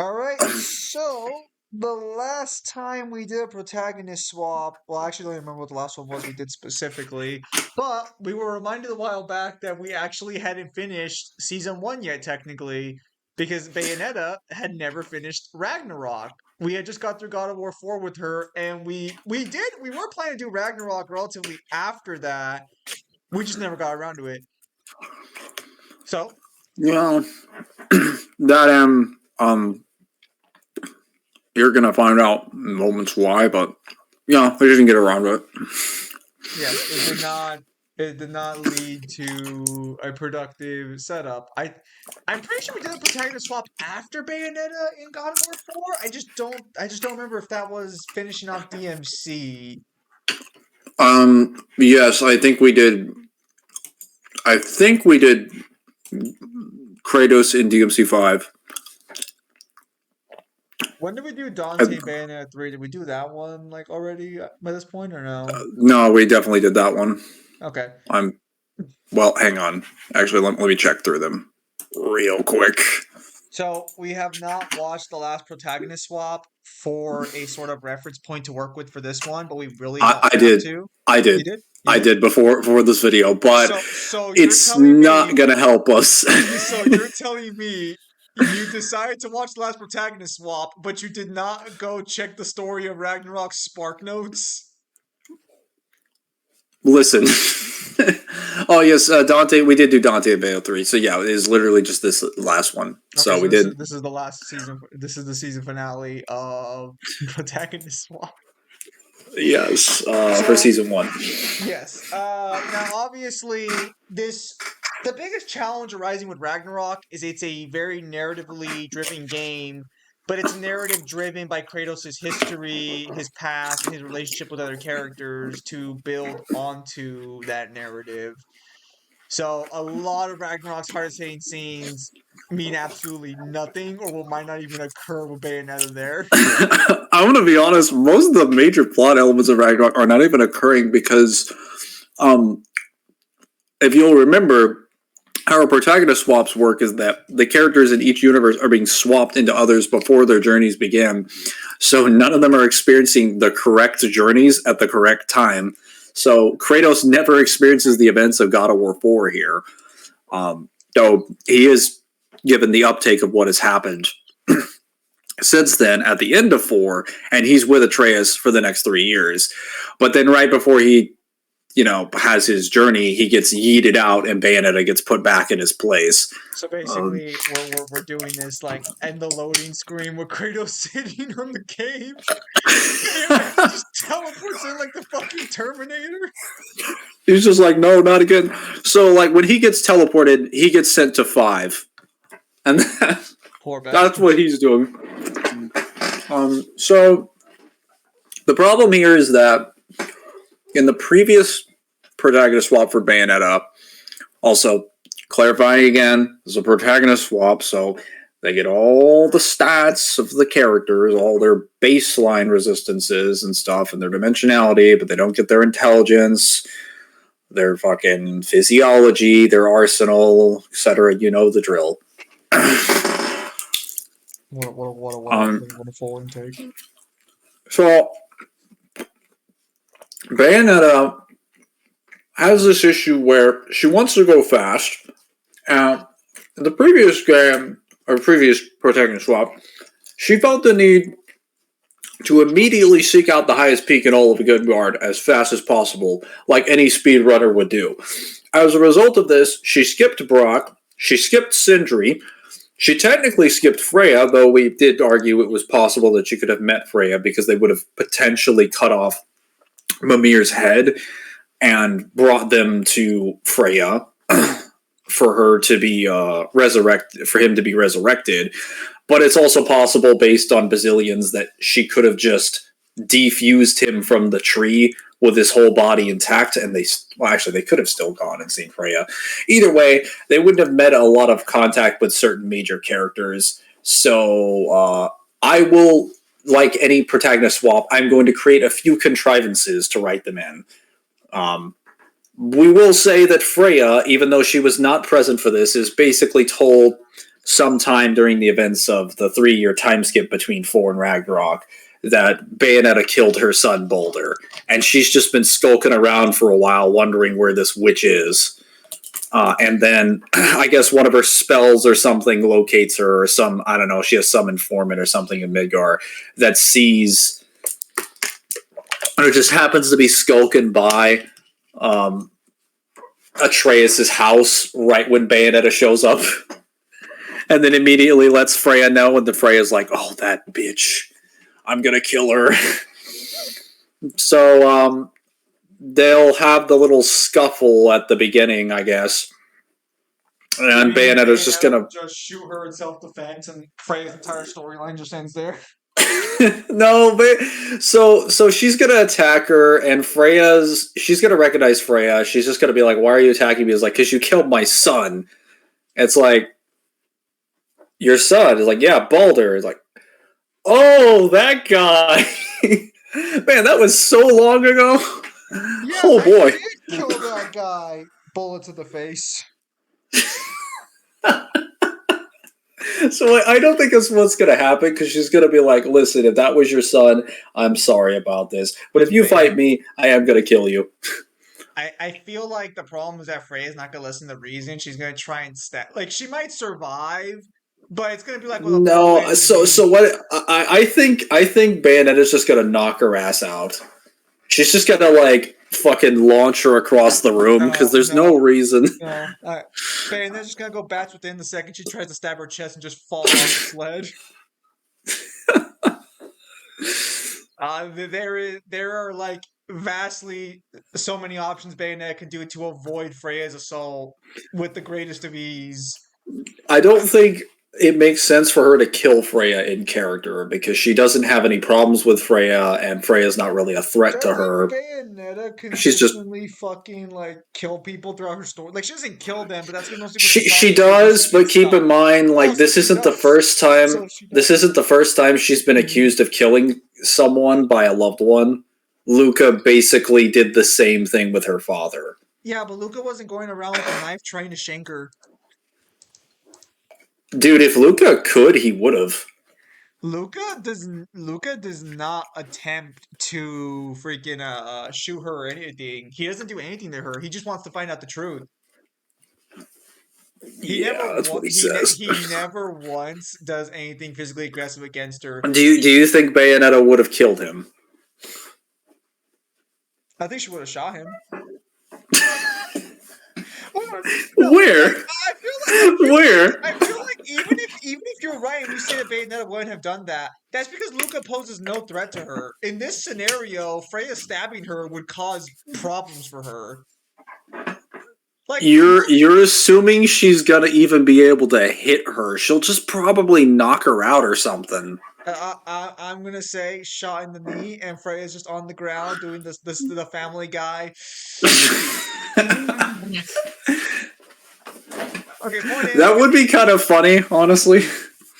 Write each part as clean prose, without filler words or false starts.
All right, so the last time we did a protagonist swap, well, actually, I don't remember what the last one was we did specifically, but we were reminded a while back that we actually hadn't finished season one yet, technically, because Bayonetta had never finished Ragnarok. We had just got through God of War 4 with her, and we were planning to do Ragnarok relatively after that. We just never got around to it. So, Well, that you're gonna find out in moments why, but yeah, we didn't get around to it. yes, it did not lead to a productive setup. I'm pretty sure we did a protagonist swap after Bayonetta in God of War 4. I just don't remember if that was finishing off DMC. Yes, I think we did. I think we did Kratos in DMC5. When did we do Dante Bayonetta 3? Did we do that one like already by this point or no? No, we definitely did that one. Okay. Well, hang on. Actually, let me check through them real quick. So we have not watched the last protagonist swap for a sort of reference point to work with for this one, but we really don't I have did. to. I did. You did? I did before this video, but So you're it's telling not me, gonna help us. so you're telling me you decided to watch the last protagonist swap, but you did not go check the story of Ragnarok's Spark Notes? Listen. Oh yes, Dante. We did do Dante and Bayo 3. So yeah, it is literally just this last one. So we did. This is the last season. This is the season finale of protagonist swap. Yes, for season 1. Yes. Now, obviously, the biggest challenge arising with Ragnarok is it's a very narratively driven game, but it's narrative driven by Kratos' history, his past, and his relationship with other characters to build onto that narrative. So a lot of Ragnarok's hardest hitting scenes mean absolutely nothing or might not even occur with Bayonetta there. I'm gonna be honest. Most of the major plot elements of Ragnarok are not even occurring because, if you'll remember, how our protagonist swaps work is that the characters in each universe are being swapped into others before their journeys begin. So none of them are experiencing the correct journeys at the correct time. So Kratos never experiences the events of God of War 4 here. Though he is given the uptake of what has happened since then at the end of 4, and he's with Atreus for the next 3 years. But then right before he has his journey, he gets yeeted out and Bayonetta gets put back in his place. So basically, we're doing this like end the loading screen with Kratos sitting on the cave. And he just teleports in like the fucking Terminator. He's just like, no, not again. So like when he gets teleported, he gets sent to 5. And that's what he's doing. So the problem here is that in the previous protagonist swap for Bayonetta, also clarifying again, this is a protagonist swap, so they get all the stats of the characters, all their baseline resistances and stuff, and their dimensionality, but they don't get their intelligence, their fucking physiology, their arsenal, etc. You know the drill. What a full intake. So Bayonetta has this issue where she wants to go fast. In the previous game, or previous protagonist swap, she felt the need to immediately seek out the highest peak in all of Asgard as fast as possible, like any speedrunner would do. As a result of this, she skipped Brock, she skipped Sindri, she technically skipped Freya, though we did argue it was possible that she could have met Freya because they would have potentially cut off Mimir's head and brought them to Freya for her to be resurrected, for him to be resurrected. But it's also possible, based on bazillions, that she could have just defused him from the tree with his whole body intact, and they could have still gone and seen Freya. Either way, they wouldn't have met a lot of contact with certain major characters. So I will, like any protagonist swap, I'm going to create a few contrivances to write them in. We will say that Freya, even though she was not present for this, is basically told sometime during the events of the 3-year time skip between 4 and Ragnarok that Bayonetta killed her son Balder, and she's just been skulking around for a while, wondering where this witch is. And then I guess one of her spells or something locates her, or some, I don't know, she has some informant or something in Midgar that sees, or just happens to be skulking by Atreus' house right when Bayonetta shows up. And then immediately lets Freya know, and the Freya's like, oh, that bitch. I'm gonna kill her. So, they'll have the little scuffle at the beginning, I guess. And Bayonetta's just gonna... just shoot her in self-defense, and Freya's entire storyline just ends there. No, but so she's gonna attack her, and she's gonna recognize Freya. She's just gonna be like, why are you attacking me? It's like, because you killed my son. It's like, your son? It's like, yeah, Balder. It's like, oh, that guy. Man, that was so long ago. Yeah, oh boy. I did kill that guy. Bullet to the face. So I don't think that's what's going to happen, because she's going to be like, listen, if that was your son, I'm sorry about this. But if you fight me, I am going to kill you. I feel like the problem is that Freya's not going to listen to reason. She's going to try and like, she might survive, but it's going to be like... No, so what... I think Bayonetta's just going to knock her ass out. She's just going to, like, fucking launch her across the room, because there's no reason. No. Bayonetta's just going to go bats within the second she tries to stab her chest and just fall off the sled. There are, like, vastly so many options Bayonetta can do to avoid Freya's assault with the greatest of ease. I don't think it makes sense for her to kill Freya in character, because she doesn't have any problems with Freya, and Freya's not really a threat to her. Bayonetta consistently fucking, like, kill people throughout her story. Like, she doesn't kill them, but that's what most people... She does, but keep in mind, like, this isn't the first time... This isn't the first time she's been accused of killing someone by a loved one. Luca basically did the same thing with her father. Yeah, but Luca wasn't going around with a knife trying to shank her. Dude, if Luca could, he would have. Luca does not attempt to freaking shoot her or anything. He doesn't do anything to her. He just wants to find out the truth. That's what he says. He never once does anything physically aggressive against her. Do you think Bayonetta would have killed him? I think she would have shot him. Where? Where? I feel like even if you're right and you say that Bayonetta wouldn't have done that, that's because Luca poses no threat to her. In this scenario, Freya stabbing her would cause problems for her. Like, you're assuming she's gonna even be able to hit her. She'll just probably knock her out or something. I'm gonna say shot in the knee, and Freya's just on the ground doing the Family Guy. Okay, that would be kind of funny, honestly.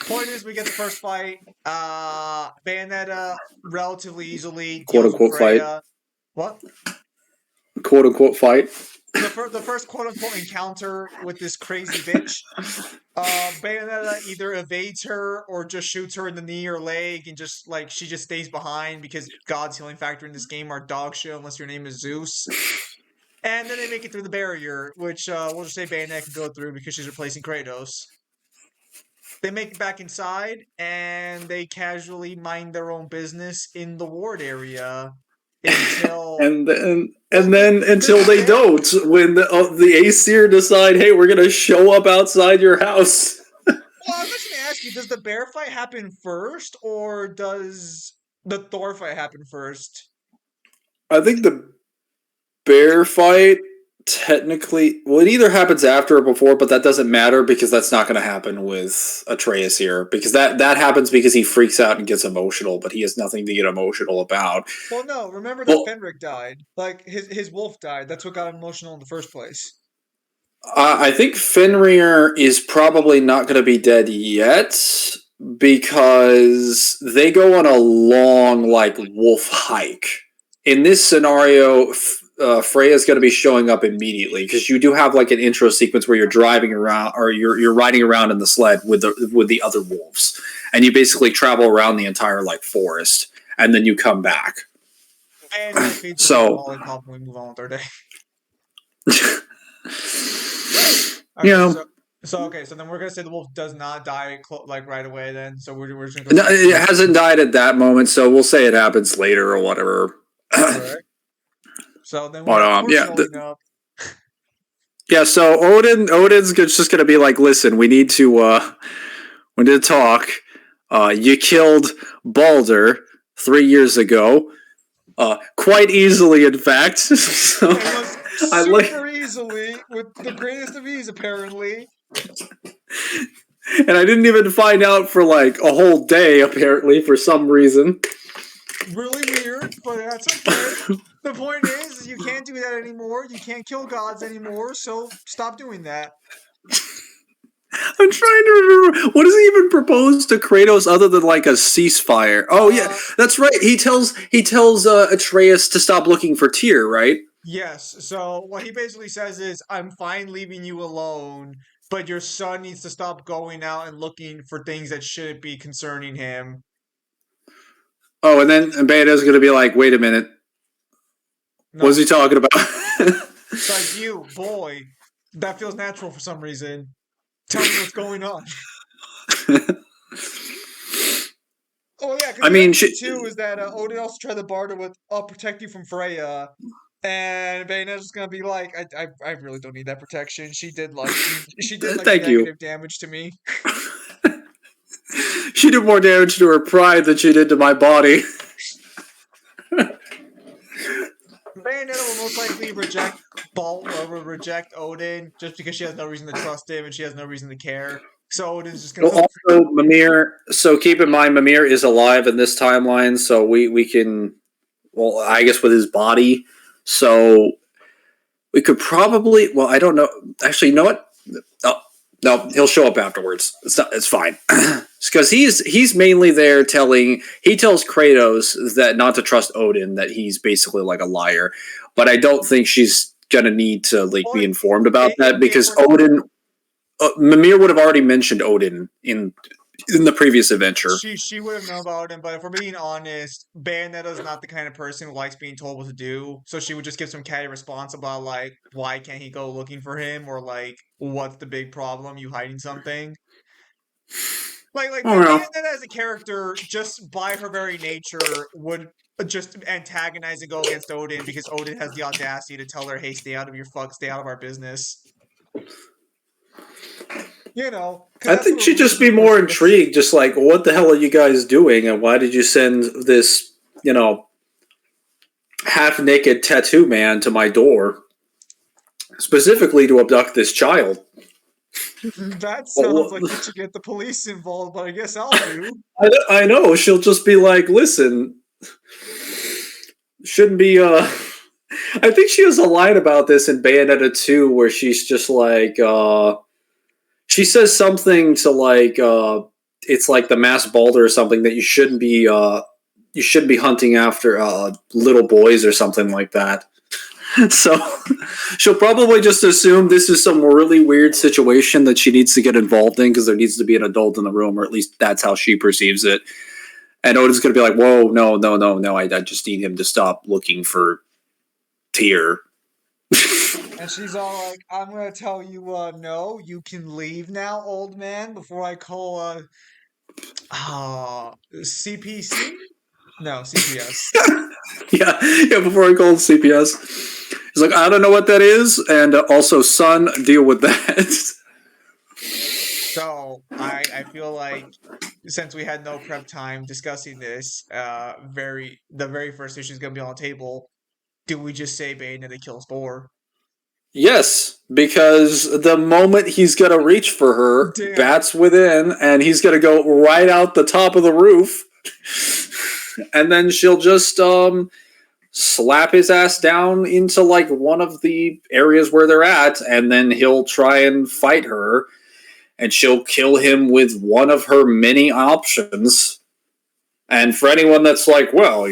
Point is, we get the first fight. Bayonetta relatively easily quote unquote fight. What? Quote unquote fight. The first quote unquote encounter with this crazy bitch. Bayonetta either evades her or just shoots her in the knee or leg, and just like she just stays behind, because God's healing factor in this game are dog shit unless your name is Zeus. And then they make it through the barrier, which we'll just say Bayonetta can go through because she's replacing Kratos. They make it back inside, and they casually mind their own business in the ward area until... and then until they don't, when the Aesir decide, hey, we're gonna show up outside your house. Well, I was just gonna ask you, does the bear fight happen first, or does the Thor fight happen first? I think the bear fight technically, well, it either happens after or before, but that doesn't matter, because that's not going to happen with Atreus here, because that happens because he freaks out and gets emotional, but he has nothing to get emotional about. Well, no, remember that Fenric died. Like, his wolf died. That's what got him emotional in the first place. I think Fenrir is probably not going to be dead yet, because they go on a long, like, wolf hike. In this scenario, Freya's going to be showing up immediately because you do have like an intro sequence where you're driving around or you're riding around in the sled with the other wolves, and you basically travel around the entire like forest, and then you come back. And it feeds the So, lollipop when we move on with our day. you Okay, know, so then we're gonna say the wolf does not die like right away. Then, so we're just gonna no, go. it hasn't died at that moment, so we'll say it happens later or whatever. Alright. So then we But have Thor yeah, showing up. yeah. So Odin's just gonna be like, listen, we need to talk. You killed Balder 3 years ago, quite easily, in fact. So It was I like, super easily, with the greatest of ease, apparently. and I didn't even find out for like a whole day, apparently, for some reason. Really weird, but that's okay. The point is, you can't do that anymore. You can't kill gods anymore, so stop doing that. I'm trying to remember what does he even propose to Kratos other than like a ceasefire. Oh yeah, that's right. He tells Atreus to stop looking for Tyr, right? Yes, so what he basically says is, I'm fine leaving you alone, but your son needs to stop going out and looking for things that shouldn't be concerning him. Oh, and then Bayonetta's gonna be like, wait a minute, No, what's he talking about? it's like, you, boy, that feels natural for some reason. Tell me what's going on. Oh yeah, because I the mean, other thing too is that Odin also tried to barter with, I'll protect you from Freya, and Bayonetta's gonna be like, I really don't need that protection. She did thank you. negative damage to me. She did more damage to her pride than she did to my body. Bayonetta will most likely reject Odin just because she has no reason to trust him and she has no reason to care. So Odin's just gonna. Well, also Mimir. So keep in mind, Mimir is alive in this timeline, so we can. Well, I guess with his body, so we could probably. Well, I don't know. Actually, you know what? Oh, no, he'll show up afterwards. It's fine. Because he's mainly there he tells Kratos that not to trust Odin, that he's basically like a liar. But I don't think she's gonna need to like be informed about that because Odin, Mimir would have already mentioned Odin in the previous adventure. She would have known about him, but if we're being honest, Bayonetta's not the kind of person who likes being told what to do. So she would just give some catty response about like, why can't he go looking for him, or like, what's the big problem? You hiding something? Like Bayonetta as a character, just by her very nature, would just antagonize and go against Odin because Odin has the audacity to tell her, "Hey, stay out of our business." You know, I think she'd just be more intrigued, just like, what the hell are you guys doing, and why did you send this, half-naked tattoo man to my door, specifically to abduct this child? That sounds like you should get the police involved, but I guess I'll do. I know, she'll just be like, listen, shouldn't be, I think she has a line about this in Bayonetta 2 where she's just like, she says something to like, it's like the mass Balder or something, that you shouldn't be hunting after little boys or something like that. So she'll probably just assume this is some really weird situation that she needs to get involved in because there needs to be an adult in the room, or at least that's how she perceives it. And Odin's going to be like, whoa, no, I just need him to stop looking for Tyr. And she's all like, I'm going to tell you, no, you can leave now, old man, before I call, CPC? No, CPS. yeah, before I called CPS. He's like, I don't know what that is, and also, son, deal with that. So, I feel like, since we had no prep time discussing this, the very first issue is going to be on the table. Do we just say Bayonetta kills Thor? Yes, because the moment he's going to reach for her, Bat's within, and he's going to go right out the top of the roof, and then she'll just slap his ass down into like one of the areas where they're at, and then he'll try and fight her, and she'll kill him with one of her many options. And for anyone that's like, well,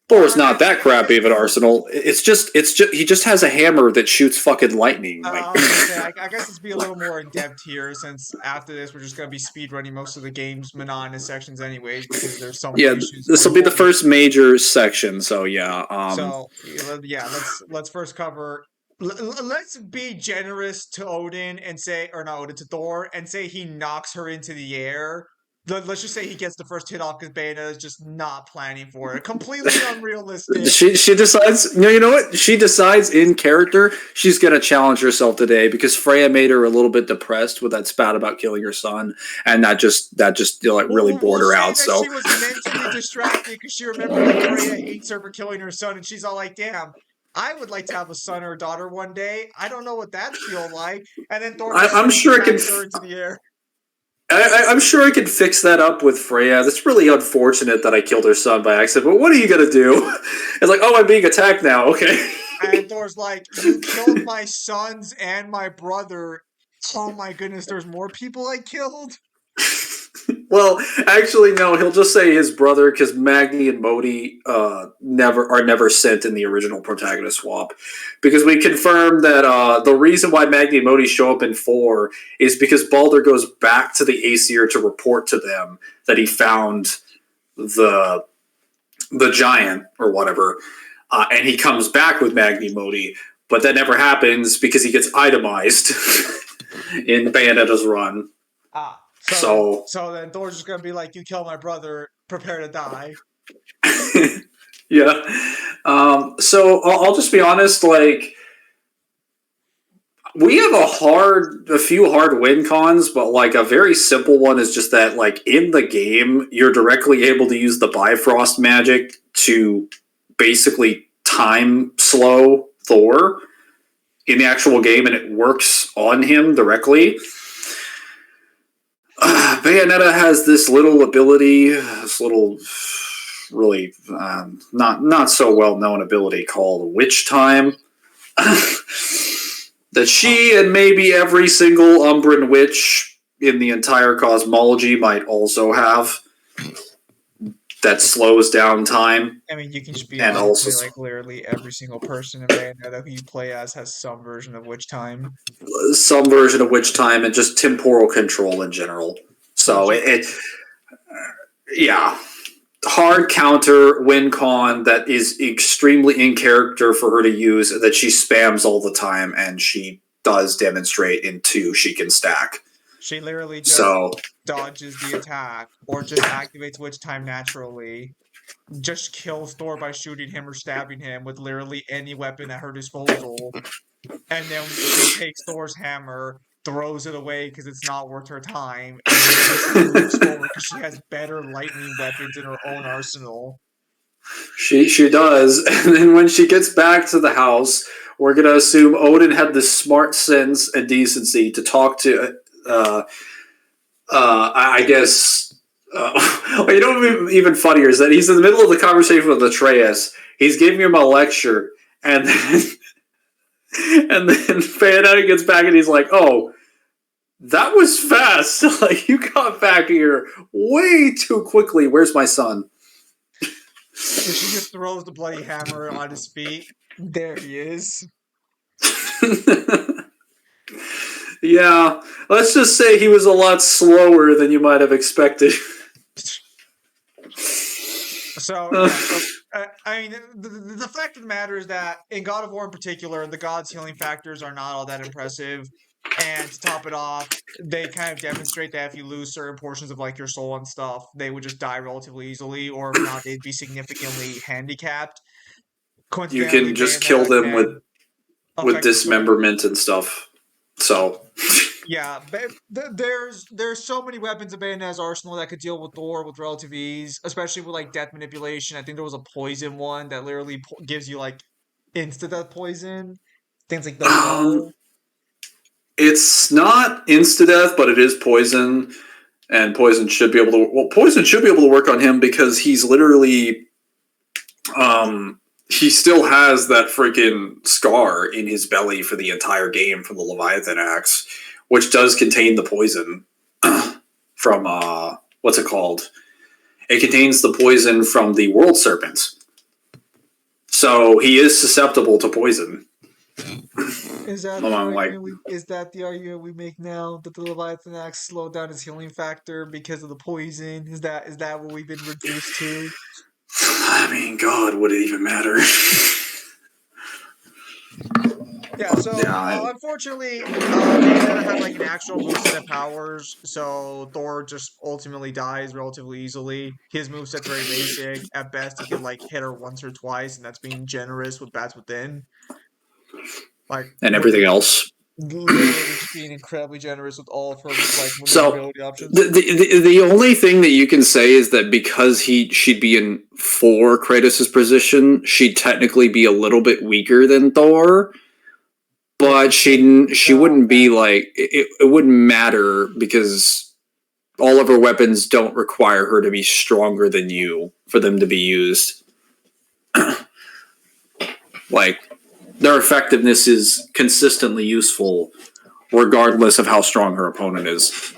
Thor's not that crappy of an arsenal. It's just he just has a hammer that shoots fucking lightning. I was gonna say, I guess let's be a little more in depth here, since after this we're just gonna be speed running most of the game's monotonous sections, anyways, because there's so many Yeah, issues this going will be the forward. first major section. So yeah, So yeah, let's first cover. Let's be generous to Odin and say, or not Odin, to Thor, and say he knocks her into the air. Let's just say he gets the first hit off because Bayonetta is just not planning for it. Completely unrealistic. she decides. No, you know what? She decides in character she's gonna challenge herself today because Freya made her a little bit depressed with that spat about killing her son, and that just like really bored her out. So she was mentally distracted because she remembered that Freya hates her for killing her son, and she's all like, "Damn, I would like to have a son or a daughter one day. I don't know what that feel like." And then Thor I'm sure it can. her into the air. I'm sure I could fix that up with Freya. That's really unfortunate that I killed her son by accident, but what are you gonna do? It's like, oh, I'm being attacked now, okay. And Thor's like, you killed my sons and my brother. Oh my goodness, there's more people I killed? Well, actually, no, he'll just say his brother, because Magni and Modi never sent in the original Protagonist swap. Because we confirmed that the reason why Magni and Modi show up in 4 is because Baldur goes back to the Aesir to report to them that he found the giant, or whatever, and he comes back with Magni and Modi, but that never happens because he gets itemized in Bayonetta's run. So then Thor's just gonna be like, you kill my brother, prepare to die. Yeah. So I'll just be honest, like, we have a few hard win cons, but like a very simple one is just that, like, in the game, you're directly able to use the Bifrost magic to basically time slow Thor in the actual game, and it works on him directly. Bayonetta has this little ability, this little, really not so well known ability called Witch Time, that she and maybe every single Umbran witch in the entire cosmology might also have. That slows down time. I mean, you can just be and honest, also like literally every single person in Bayonetta who you play as has some version of Witch Time. Some version of Witch Time and just temporal control in general. So yeah. Hard counter win con that is extremely in character for her to use, that she spams all the time, and she does demonstrate in 2 she can stack. She literally just dodges the attack, or just activates Witch Time naturally, just kills Thor by shooting him or stabbing him with literally any weapon at her disposal, and then she takes Thor's hammer, throws it away because it's not worth her time, and then moves forward because she has better lightning weapons in her own arsenal. She does, and then when she gets back to the house, we're gonna assume Odin had the smart sense and decency to talk to, I guess. You know, even funnier is that he's in the middle of the conversation with Atreus. He's giving him a lecture, and then Bayonetta gets back and he's like, "Oh, that was fast! Like, you got back here way too quickly. Where's my son?" And she just throws the bloody hammer on his feet. There he is. Yeah, let's just say he was a lot slower than you might have expected. I mean, the fact of the matter is that in God of War in particular, the gods' healing factors are not all that impressive. And to top it off, they kind of demonstrate that if you lose certain portions of like your soul and stuff, they would just die relatively easily, or if not, they'd be significantly handicapped. You can just kill them with dismemberment and stuff. So yeah, there's so many weapons in Bayonetta's arsenal that could deal with Thor with relative ease, especially with like death manipulation. I think there was a poison one that literally gives you like insta-death poison. Things like that. It's not insta-death, but it is poison, and poison should be able to work on him because he's literally, he still has that freaking scar in his belly for the entire game from the Leviathan axe, which does contain the poison from, what's it called? It contains the poison from the world serpents. So he is susceptible to poison. Is that Hold the on, like, argument we make now that the Leviathan Axe slowed down his healing factor because of the poison? Is that what we've been reduced to? I mean, God, would it even matter? Yeah, so Yeah, unfortunately, Bayonetta had like an actual moveset of powers, so Thor just ultimately dies relatively easily. His moveset's very basic. At best, he could like hit her once or twice, and that's being generous with Bats Within. Like and everything else. literally just being incredibly generous with all of her like So maneuverability options. the only thing that you can say is that because she'd be in for Kratos' position, she'd technically be a little bit weaker than Thor, Yeah, but but she not wouldn't be that. like it wouldn't matter because all of her weapons don't require her to be stronger than you for them to be used. Like their effectiveness is consistently useful regardless of how strong her opponent is.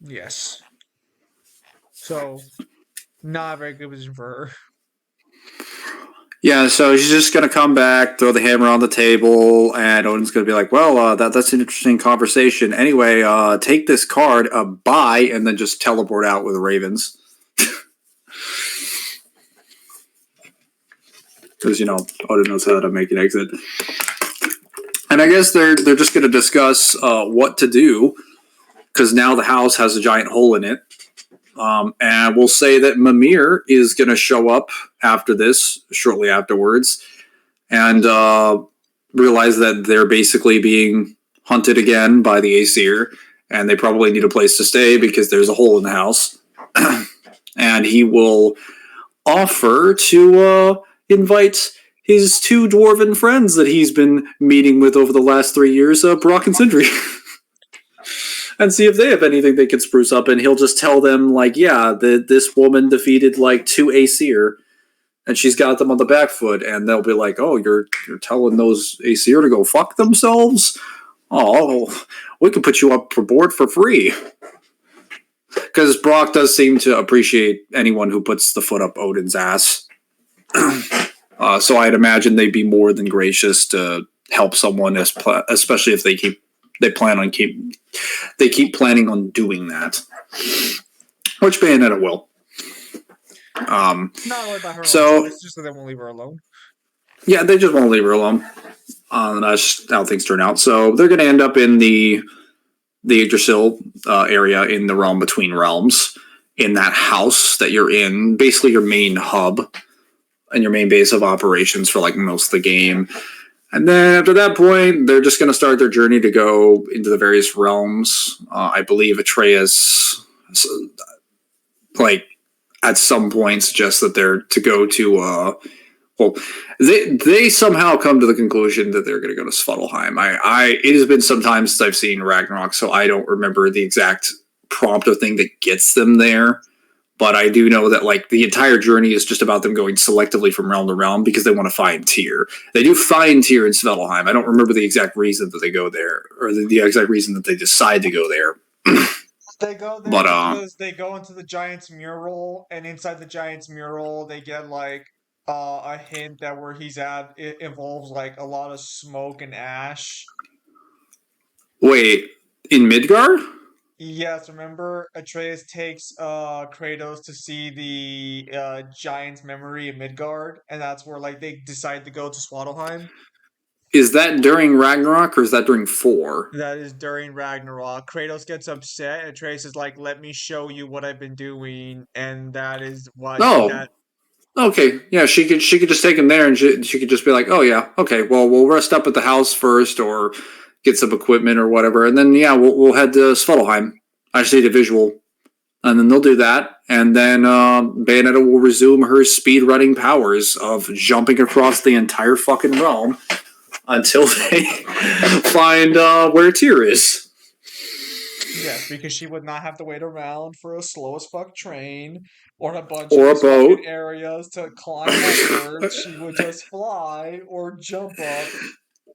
Yes. So not a very good position for her. Yeah, so she's just gonna come back, throw the hammer on the table, and Odin's gonna be like, "Well, that's an interesting conversation. Anyway, take this card, bye, and then just teleport out with the ravens." Because Odin knows how to make an exit. And I guess they're just gonna discuss what to do because now the house has a giant hole in it. And we'll say that Mimir is going to show up after this, shortly afterwards, and realize that they're basically being hunted again by the Aesir, and they probably need a place to stay because there's a hole in the house. And he will offer to invite his two dwarven friends that he's been meeting with over the last 3 years, Brock and Sindri. And see if they have anything they can spruce up. And he'll just tell them, like, yeah, this woman defeated like 2 Aesir, and she's got them on the back foot. And they'll be like, oh, you're telling those Aesir to go fuck themselves? Oh, we can put you up for board for free. Because Brock does seem to appreciate anyone who puts the foot up Odin's ass. So I'd imagine they'd be more than gracious to help someone, especially if they keep planning on doing that, which Bayonetta will. Not really by her own So choice, just so they won't leave her alone. yeah, they just won't leave her alone. That's just how things turn out. So they're going to end up in the Yggdrasil area in the realm between realms, in that house that you're in, basically your main hub and your main base of operations for like most of the game. And then after that point, they're just going to start their journey to go into the various realms. I believe Atreus, like, at some point suggests that they're to go to, they somehow come to the conclusion that they're going to go to Svartalfheim. It has been some time since I've seen Ragnarok, so I don't remember the exact prompt or thing that gets them there. But I do know that like the entire journey is just about them going selectively from realm to realm because they want to find Tyr. They do find Tyr in Svartalfheim. I don't remember the exact reason that they go there, or the exact reason that they decide to go there. They go there But because they go into the Giant's mural, and inside the Giant's mural, they get like a hint that where he's at it involves like a lot of smoke and ash. wait, in Midgard? Yes, remember Atreus takes Kratos to see the Giant's memory in Midgard, and that's where like they decide to go to Svartalfheim. Is that during Ragnarok or is that during 4? That is during Ragnarok. Kratos gets upset, and Atreus is like, "Let me show you what I've been doing," and that is why Oh, that. okay. Yeah, she could just take him there, and she could just be like, "Oh yeah, okay. Well, we'll rest up at the house first, or get some equipment or whatever, and then yeah, we'll head to Svartalfheim. I just need a visual, and then they'll do that, and then Bayonetta will resume her speed running powers of jumping across the entire fucking realm until they find where Tyr is, Yes, because she would not have to wait around for a slow as fuck train or a bunch of or a these fucking boat. areas to climb upwards. She would just fly or jump up.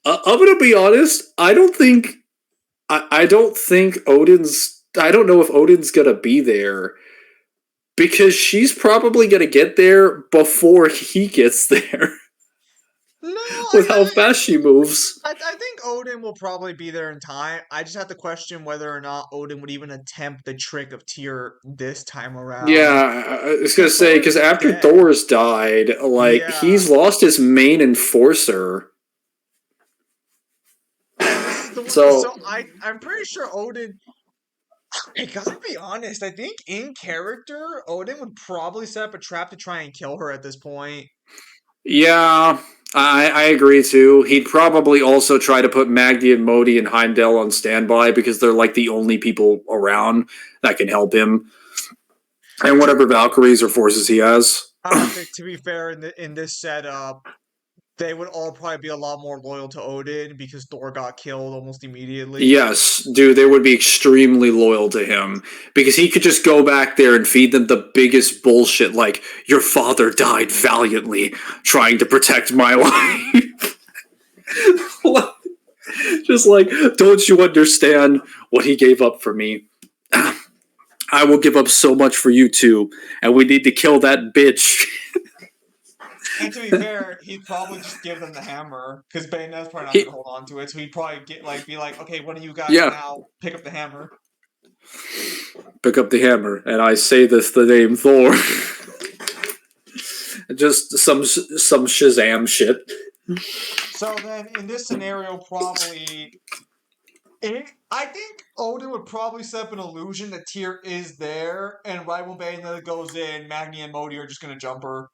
I'm gonna be honest. I don't think Odin's. I don't know if Odin's gonna be there Because she's probably going to get there before he gets there No, with how fast she moves. I think Odin will probably be there in time. I just have to question whether or not Odin would even attempt the trick of Tyr this time Yeah, around. I was going to Because say, Thor's because after dead. Thor's died, like, Yeah. he's lost his main enforcer. And this is So, I'm pretty sure Odin. I gotta be honest. I think in character, Odin would probably set up a trap to try and kill her at this point. yeah, I agree too. He'd probably also try to put Magdi and Modi and Heimdall on standby because they're like the only people around that can help him. And To, whatever Valkyries or forces he has. to be fair, in this setup, they would all probably be a lot more loyal to Odin because Thor got killed almost immediately. Yes, dude, they would be extremely loyal to him because he could just go back there and feed them the biggest bullshit like, your father died valiantly trying to protect my life. Just like, don't you understand what he gave up for me? I will give up so much for you two, and we need to kill that bitch. And to be fair, he'd probably just give them the hammer because Bayonetta's probably not He, gonna hold on to it. So he'd probably be like, okay, one of you guys yeah, now pick up the hammer. pick up the hammer, and I say this the name Thor. Just some Shazam shit. So then, in this scenario, I think Odin would probably set up an illusion that Tyr is there, and right when Bayonetta goes in, Magni and Modi are just gonna jump her.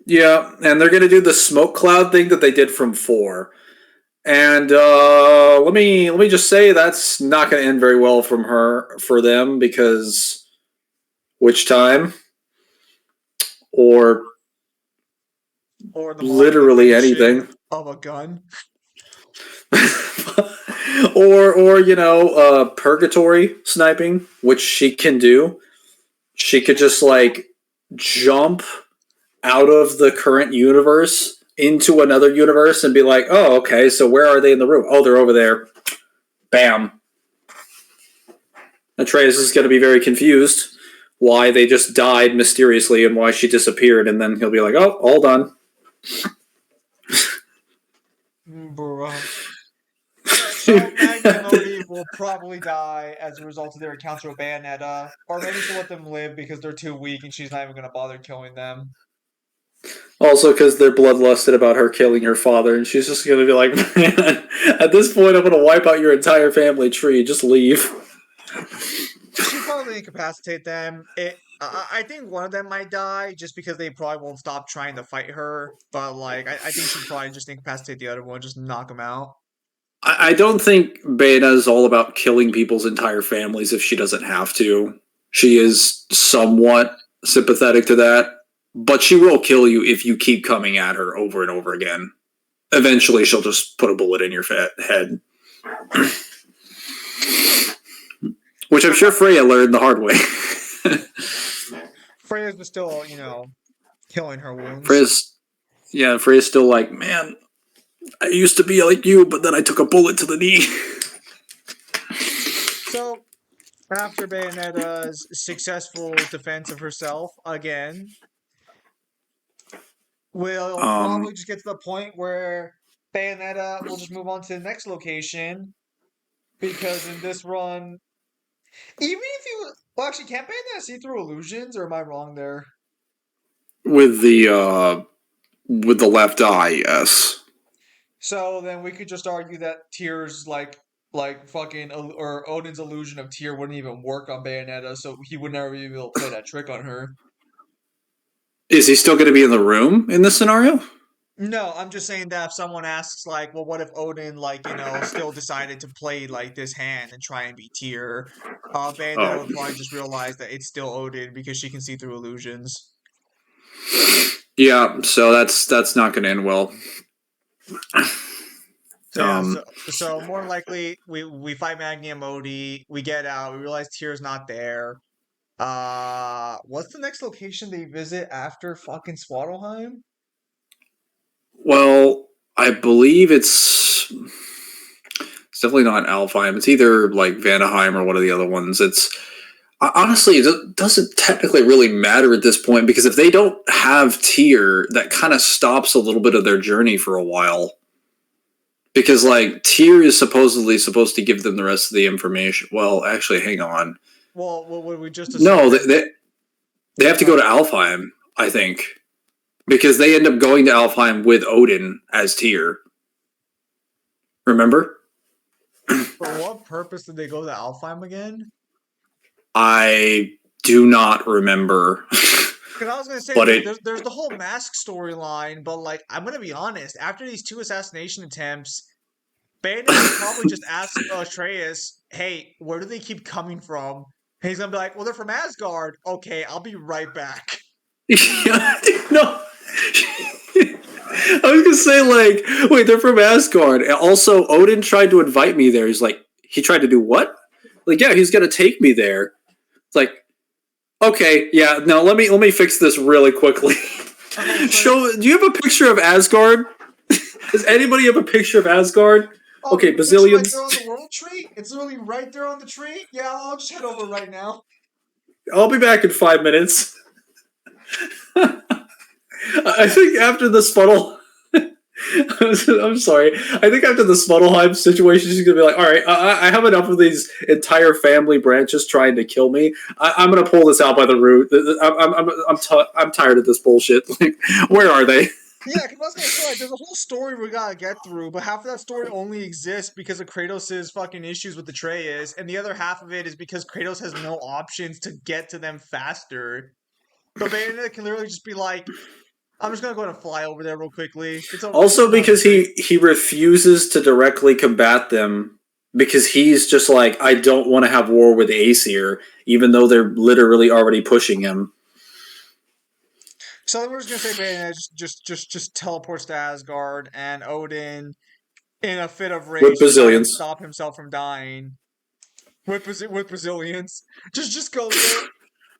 Yeah, and they're gonna do the smoke cloud thing that they did from 4. And let me just say that's not going to end very well for them because which time or Or the modern literally invention anything of a gun. or purgatory sniping, which she can do. She could just like jump out of the current universe into another universe and be like, oh, okay, so where are they in the room? Oh, they're over there. Bam. Atreus is going to be very confused why they just died mysteriously and why she disappeared, and then he'll be like, oh, all done. Bruh. So Magni and Modi will probably die as a result of their encounter with Bayonetta, or maybe she'll let them live because they're too weak and she's not even gonna bother killing them. Also, because they're bloodlusted about her killing her father, and she's just going to be like, man, at this point, I'm going to wipe out your entire family tree. Just leave. She'd probably incapacitate them. I think one of them might die just because they probably won't stop trying to fight her. But like, I think she'd probably just incapacitate the other one, just knock them out. I don't think Bayonetta is all about killing people's entire families if she doesn't have to. She is somewhat sympathetic to that, but she will kill you if you keep coming at her over and over again. Eventually, she'll just put a bullet in your head. Which I'm sure Freya learned the hard way. Freya's was still, killing her wounds. Freya's still like, man, I used to be like you, but then I took a bullet to the knee. So, after Bayonetta's successful defense of herself again, we'll probably just get to the point where Bayonetta will just move on to the next location. Because in this run, even if you. Well, actually, can't Bayonetta see through illusions, or am I wrong there? with the left eye, yes. So then we could just argue that Tyr's like fucking or Odin's illusion of Tyr wouldn't even work on Bayonetta, so he would never be able to play that trick on her. Is he still going to be in the room in this scenario? No, I'm just saying that if someone asks, like, well, what if Odin, still decided to play, like, this hand and try and beat Tyr, Bayonetta would probably just realize that it's still Odin because she can see through illusions. Yeah, so that's not going to end well. So more likely, we fight Magni and Modi, we get out, we realize Tyr's not there. What's the next location they visit after fucking Swaddleheim? Well, I believe it's definitely not Alfheim. It's either like Vanaheim or one of the other ones. Honestly, it doesn't technically really matter at this point because if they don't have Tyr, that kind of stops a little bit of their journey for a while. Because like Tyr is supposedly supposed to give them the rest of the information. Well, actually, hang on. Well, what would we just No, assume? they have to go to Alfheim, I think, because they end up going to Alfheim with Odin as Tyr. Remember? For what purpose did they go to Alfheim again? I do not remember. Because I was gonna say, But like, it there's the whole mask storyline, but like, I'm gonna be honest. After these 2 assassination attempts, Bayonetta probably just asked Atreus, "Hey, where do they keep coming from?" And he's gonna be like, "Well, they're from Asgard. Okay, I'll be right back." no. I was gonna say like, wait, they're from Asgard. And also, Odin tried to invite me there. He's like, he tried to do what? Like, yeah, he's gonna take me there. It's like, okay, yeah, no, let me fix this really quickly. Do you have a picture of Asgard? Does anybody have a picture of Asgard? Oh, Okay, it's right bazillions. there on the world tree. It's literally right there on the tree. Yeah, I'll just head over right now. I'll be back in 5 minutes. I think after this funnel, I'm sorry. I think after the Smuddleheim situation, she's gonna be like, "All right, I have enough of these entire family branches trying to kill me. I'm gonna pull this out by the root. I'm tired of this bullshit. Like, where are they?" Yeah, because I was gonna say, like, there's a whole story we gotta get through, but half of that story only exists because of Kratos' fucking issues with Atreus, and the other half of it is because Kratos has no options to get to them faster. So Bayonetta can literally just be like, I'm just gonna go and fly over there real quickly. Also, because he refuses to directly combat them because he's just like, I don't want to have war with Aesir, even though they're literally already pushing him. So then we're just gonna say Bayonetta just teleports to Asgard, and Odin, in a fit of rage, With trying to bazillions. stop himself from dying with Brazilians, just goes there.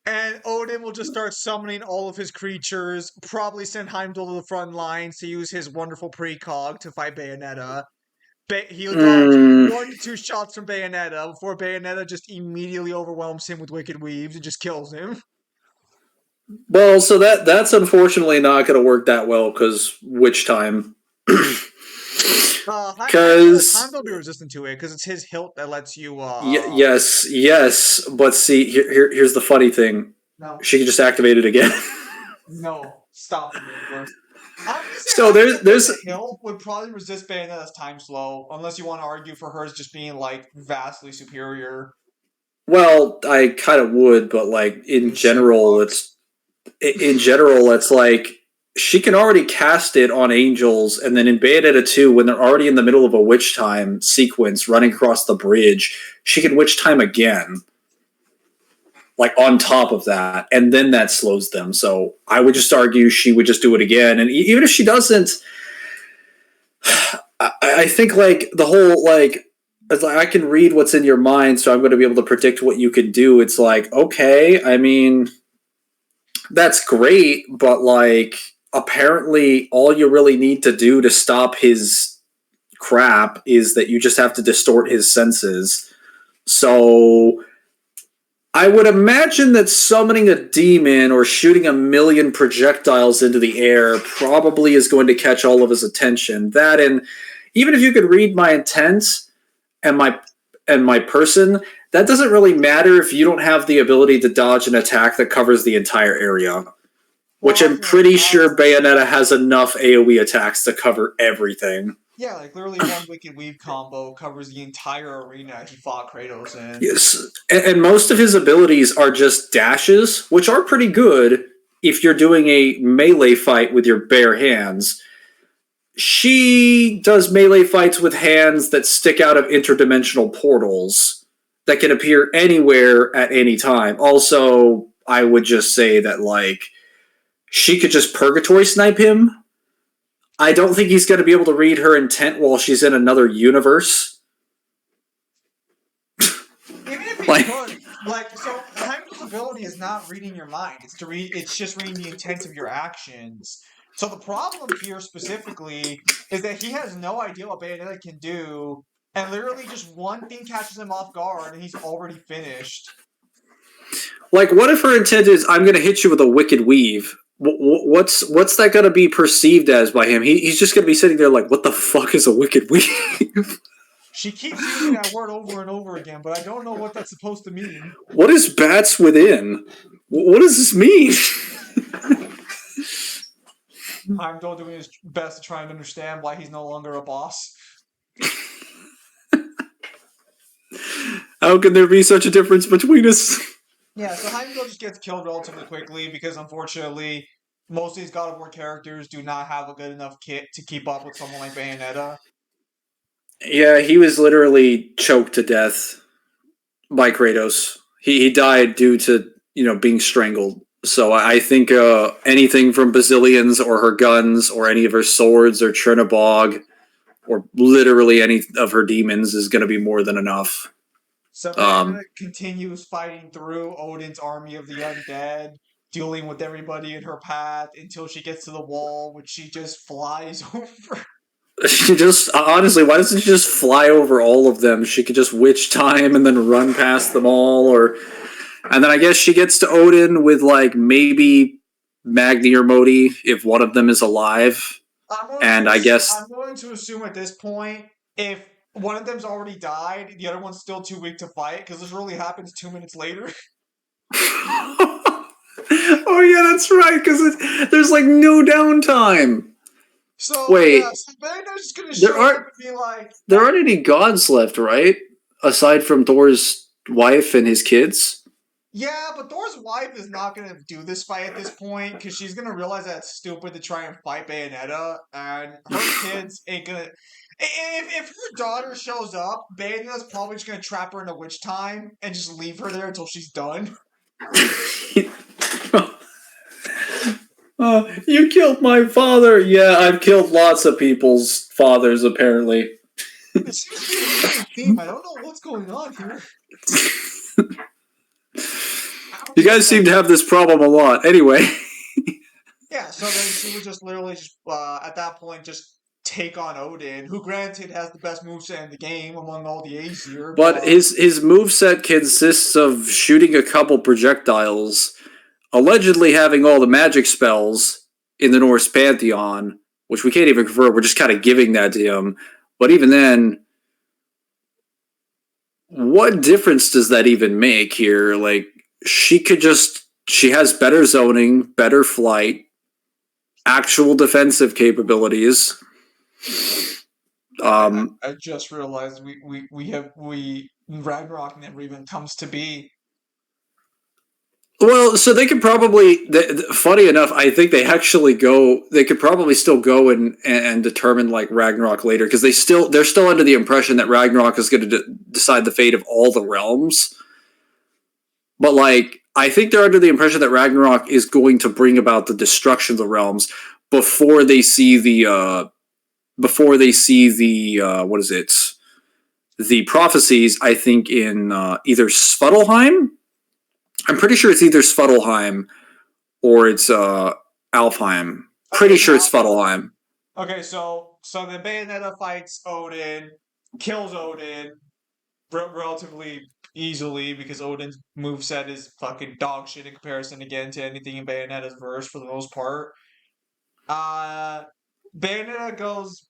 And Odin will just start summoning all of his creatures, probably send Heimdall to the front lines to use his wonderful precog to fight Bayonetta. He'll dodge 1 to 2 shots from Bayonetta before Bayonetta just immediately overwhelms him with Wicked Weaves and just kills him. Well, so that's unfortunately not going to work that well because witch time. Because Heimdall will be resistant to it because it's his hilt that lets you. yes, but see, here's the funny thing. No. She can just activate it again. No, stop it. So there's hilt would probably resist Bayonetta's time slow, unless you want to argue for hers just being like vastly superior. Well, I kind of would, but like in general, it's like she can already cast it on angels, and then in Bayonetta 2, when they're already in the middle of a witch time sequence running across the bridge, she can witch time again. Like on top of that, and then that slows them. So I would just argue she would just do it again, and even if she doesn't, I think like the whole like I can read what's in your mind, so I'm going to be able to predict what you could do. It's like, okay, I mean, that's great, but like apparently all you really need to do to stop his crap is that you just have to distort his senses. So I would imagine that summoning a demon or shooting a million projectiles into the air probably is going to catch all of his attention. That, and even if you could read my intent and my person, that doesn't really matter if you don't have the ability to dodge an attack that covers the entire area. Which I'm pretty sure Bayonetta has enough AoE attacks to cover everything. Yeah, like literally one Wicked Weave combo covers the entire arena he fought Kratos in. Yes, and most of his abilities are just dashes, which are pretty good if you're doing a melee fight with your bare hands. She does melee fights with hands that stick out of interdimensional portals that can appear anywhere at any time. Also, I would just say that, like, she could just purgatory snipe him. I don't think he's going to be able to read her intent while she's in another universe. Even if he could, like, so Heimdall's ability is not reading your mind. It's just reading the intent of your actions. So the problem here specifically is that he has no idea what Bayonetta can do, and literally just one thing catches him off guard, and he's already finished. Like, what if her intent is, I'm going to hit you with a wicked weave? What's that going to be perceived as by him? He's just going to be sitting there like, what the fuck is a wicked weave? She keeps using that word over and over again, but I don't know what that's supposed to mean. What is bats within? What does this mean? Heimdall doing his best to try and understand why he's no longer a boss. How can there be such a difference between us? Yeah, so Heimdall just gets killed relatively quickly because unfortunately most of these God of War characters do not have a good enough kit to keep up with someone like Bayonetta. Yeah, he was literally choked to death by Kratos. He died due to, being strangled. So I think anything from Bazillions or her guns or any of her swords or Chernobog or literally any of her demons is going to be more than enough. So Bayonetta continues fighting through Odin's army of the undead, dealing with everybody in her path until she gets to the wall, which she just flies over. She just, honestly, why doesn't she just fly over all of them? She could just witch time and then run past them all, and then I guess she gets to Odin with, like, maybe Magni or Modi if one of them is alive. I'm going to assume at this point, if one of them's already died, the other one's still too weak to fight, because this really happens 2 minutes later. Oh yeah, that's right, because there's, like, no downtime. So, wait, yeah, so Bayonetta's just gonna show up and be like... There aren't any gods left, right? Aside from Thor's wife and his kids? Yeah, but Thor's wife is not gonna do this fight at this point, because she's gonna realize that it's stupid to try and fight Bayonetta, and her kids ain't gonna... If her daughter shows up, Bayonetta's probably just gonna trap her in a witch time, and just leave her there until she's done. You killed my father. Yeah, I've killed lots of people's fathers, apparently. It seems to be a recurring theme. I don't know what's going on here. You guys seem to have this problem a lot. Anyway. Yeah, so then she would just literally just, at that point, just take on Odin, who granted has the best moveset in the game among all the Aesir. But his moveset consists of shooting a couple projectiles, allegedly having all the magic spells in the Norse pantheon, which we can't even confirm. We're just kind of giving that to him. But even then, what difference does that even make here? Like, she has better zoning, better flight, actual defensive capabilities. I just realized Ragnarok never even comes to be. Well, so they could probably, funny enough, I think they could probably still go and determine, like, Ragnarok later, because they're still under the impression that Ragnarok is going to decide the fate of all the realms. But, like, I think they're under the impression that Ragnarok is going to bring about the destruction of the realms before they see the the prophecies, I think, in either Svartalfheim. I'm pretty sure it's either Svartalfheim or it's Alfheim. Pretty sure it's Svartalfheim. Okay, so then Bayonetta fights Odin, kills Odin relatively easily because Odin's moveset is fucking dog shit in comparison again to anything in Bayonetta's verse for the most part. Bayonetta goes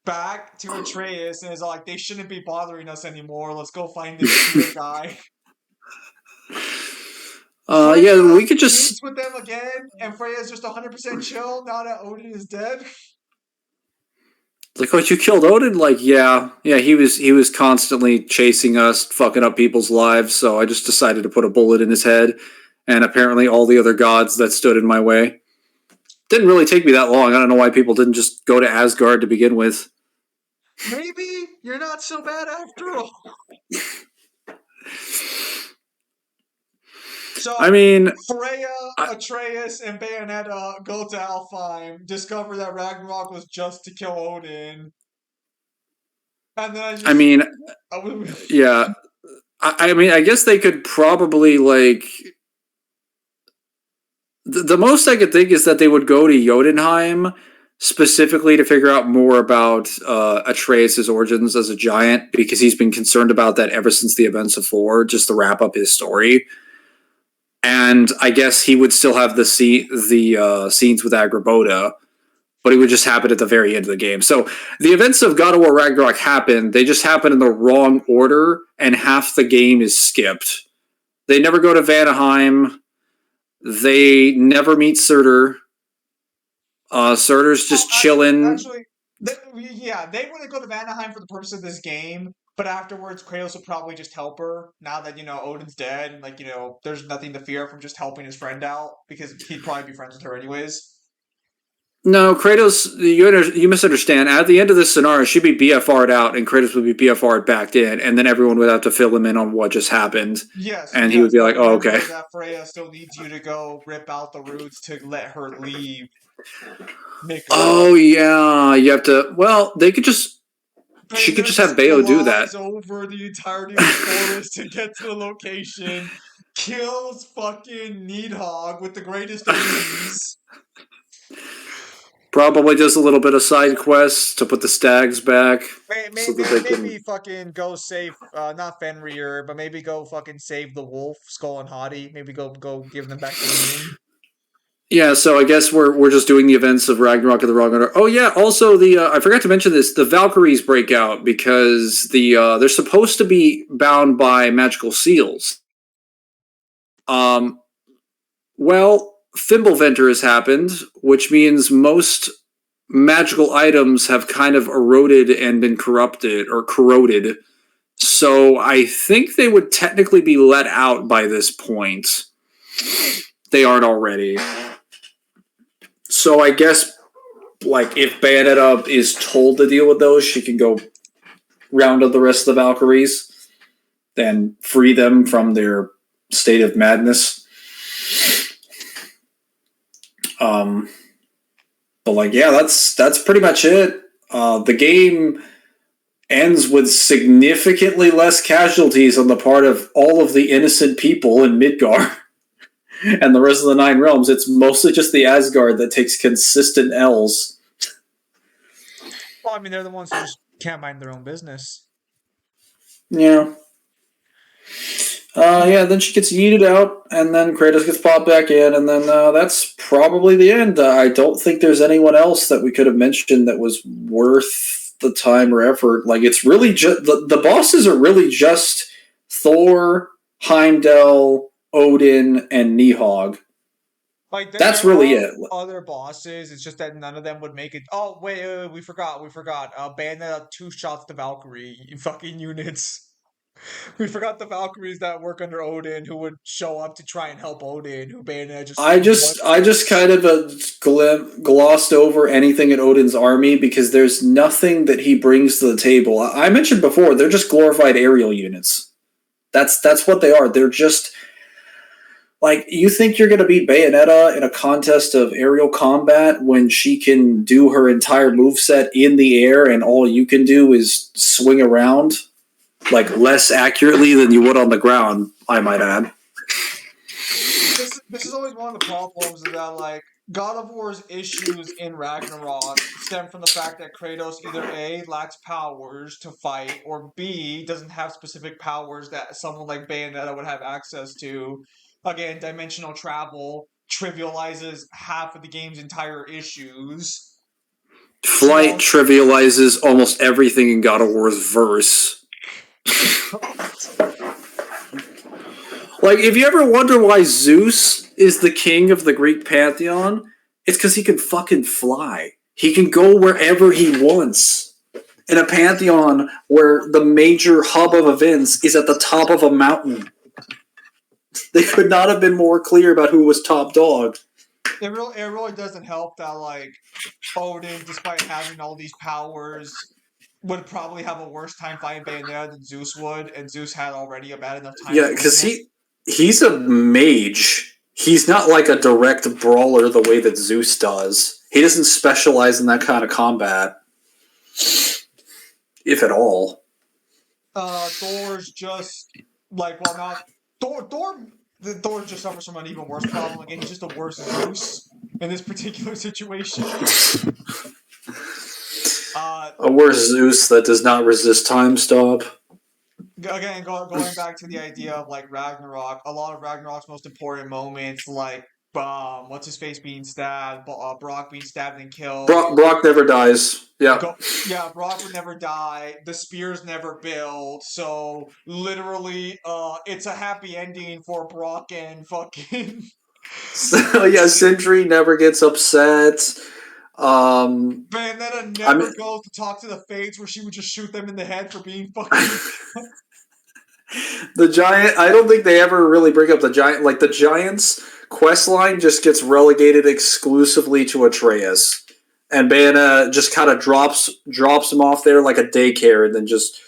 back to Atreus and is like, they shouldn't be bothering us anymore. Let's go find this other guy. Yeah, we could just meets with them again, and Freya's just 100% chill now that Odin is dead. Like, oh, you killed Odin? Like, yeah, he was constantly chasing us, fucking up people's lives. So I just decided to put a bullet in his head, and apparently all the other gods that stood in my way. Didn't really take me that long. I don't know why people didn't just go to Asgard to begin with. Maybe you're not so bad after all. So, I mean, Freya, Atreus, and Bayonetta go to Alfheim, discover that Ragnarok was just to kill Odin. And then yeah. I mean, I guess they could probably, like... The most I could think is that they would go to Jotunheim specifically to figure out more about Atreus' origins as a giant, because he's been concerned about that ever since the events of 4, just to wrap up his story. and I guess he would still have the scenes with Agrabota, but it would just happen at the very end of the game. So the events of God of War Ragnarok happen, they just happen in the wrong order, and half the game is skipped. They never go to Vanaheim. They never meet Surtur. Surtur's just chilling. Yeah, they wouldn't go to Vanaheim for the purpose of this game, but afterwards, Kratos would probably just help her. Now that Odin's dead, and there's nothing to fear from just helping his friend out because he'd probably be friends with her anyways. No, Kratos, you misunderstand. At the end of this scenario, she'd be BFR'd out, and Kratos would be BFR'd back in, and then everyone would have to fill him in on what just happened. Yes, and he would be like, "Oh, okay." That Freya still needs you to go rip out the roots to let her leave. Oh yeah, you have to. Well, they could just. She could just have Bayo do that. Over the entirety of the forest to get to the location, kills fucking Needhog with the greatest of ease. Probably does a little bit of side quests to put the stags back. Maybe fucking go save, not Fenrir, but maybe go fucking save the wolf, Skull and Hottie. Maybe go give them back to the moon. Yeah, so I guess we're just doing the events of Ragnarok in the wrong order. Oh yeah, also I forgot to mention this. The Valkyries break out because they're supposed to be bound by magical seals. Well, Fimbulventer has happened, which means most magical items have kind of eroded and been corrupted or corroded. So I think they would technically be let out by this point. They aren't already. So I guess, like, if Bayonetta is told to deal with those, she can go round up the rest of the Valkyries and free them from their state of madness. But like, yeah, that's pretty much it. The game ends with significantly less casualties on the part of all of the innocent people in Midgard and the rest of the 9 realms. It's mostly just the Asgard that takes consistent L's. Well, I mean, they're the ones who just can't mind their own business. Yeah. Then she gets yeeted out, and then Kratos gets popped back in, and then that's probably the end. I don't think there's anyone else that we could have mentioned that was worth the time or effort. Like, it's really just... The bosses are really just Thor, Heimdall, Odin, and Nihog. Like, that's really it. Other bosses, it's just that none of them would make it. Oh, wait, we forgot. Bayonetta 2 shots the Valkyrie fucking units. We forgot the Valkyries that work under Odin who would show up to try and help Odin, who Bayonetta just... I just kind of glossed over anything in Odin's army because there's nothing that he brings to the table. I mentioned before, they're just glorified aerial units. That's what they are. They're just... Like, you think you're going to beat Bayonetta in a contest of aerial combat when she can do her entire moveset in the air and all you can do is swing around? Like, less accurately than you would on the ground, I might add. This is always one of the problems that, like, God of War's issues in Ragnarok stem from the fact that Kratos either A, lacks powers to fight, or B, doesn't have specific powers that someone like Bayonetta would have access to. Again, dimensional travel trivializes half of the game's entire issues. Flight trivializes almost everything in God of War's verse. Like, if you ever wonder why Zeus is the king of the Greek pantheon, it's because he can fucking fly. He can go wherever he wants. In a pantheon where the major hub of events is at the top of a mountain. They could not have been more clear about who was top dog. It really doesn't help that, like, Odin, despite having all these powers, would probably have a worse time fighting Bayonetta than Zeus would, and Zeus had already a bad enough time. Yeah, because he's a mage. He's not like a direct brawler the way that Zeus does. He doesn't specialize in that kind of combat. If at all. Thor's just, like, well, not... Thor just suffers from an even worse problem. Again, he's just a worse Zeus in this particular situation. A worse Zeus that does not resist time stop. again, going back to the idea of like Ragnarok, a lot of Ragnarok's most important moments, like what's his face being stabbed, Brock being stabbed and killed. Brock never dies. Yeah. Yeah, Brock would never die. The spears never build. So literally, it's a happy ending for Brock and fucking. So yeah, Sindri never gets upset. Bayonetta I never mean, goes to talk to the Fates, where she would just shoot them in the head for being fucking. the giant. I don't think they ever really bring up the giant. Like the giants quest line just gets relegated exclusively to Atreus, and Bayonetta just kind of drops him off there like a daycare, and then just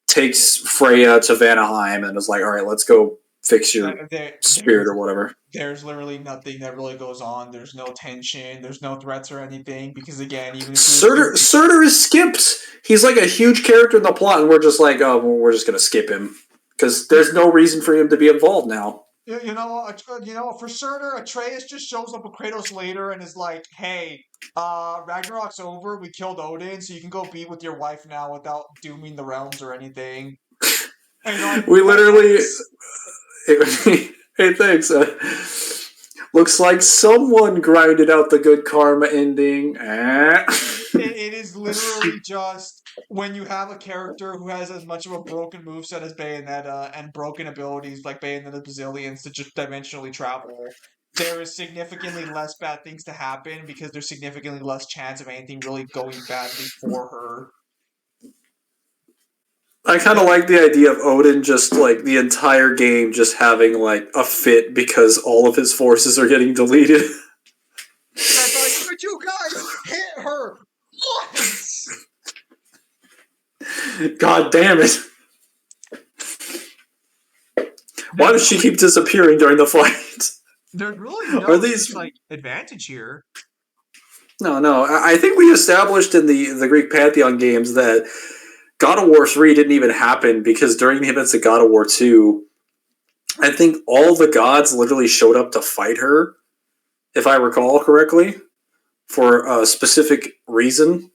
takes Freya to Vanaheim and is like, "All right, let's go fix your spirit or whatever." There's literally nothing that really goes on. There's no tension. There's no threats or anything because again, even if Surtur is skipped. He's like a huge character in the plot, and we're just like, oh, well, we're just gonna skip him because there's no reason for him to be involved now. for Surtur, Atreus just shows up with Kratos later and is like, "Hey, Ragnarok's over. We killed Odin, so you can go be with your wife now without dooming the realms or anything." And we literally, hey, thanks. Looks like someone grinded out the good karma ending. it is literally just when you have a character who has as much of a broken moveset as Bayonetta and broken abilities like Bayonetta Bazillions to just dimensionally travel, there is significantly less bad things to happen because there's significantly less chance of anything really going badly for her. I kind of like the idea of Odin just like the entire game just having like a fit because all of his forces are getting deleted. It's like, but you guys hit her once! God damn it. Why does she keep disappearing during the fight? There's really no advantage here. No. I think we established in the Greek Pantheon games that God of War 3 didn't even happen because during the events of God of War 2, I think all the gods literally showed up to fight her, if I recall correctly, for a specific reason.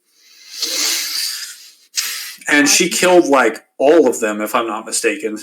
And she killed like all of them, if I'm not mistaken.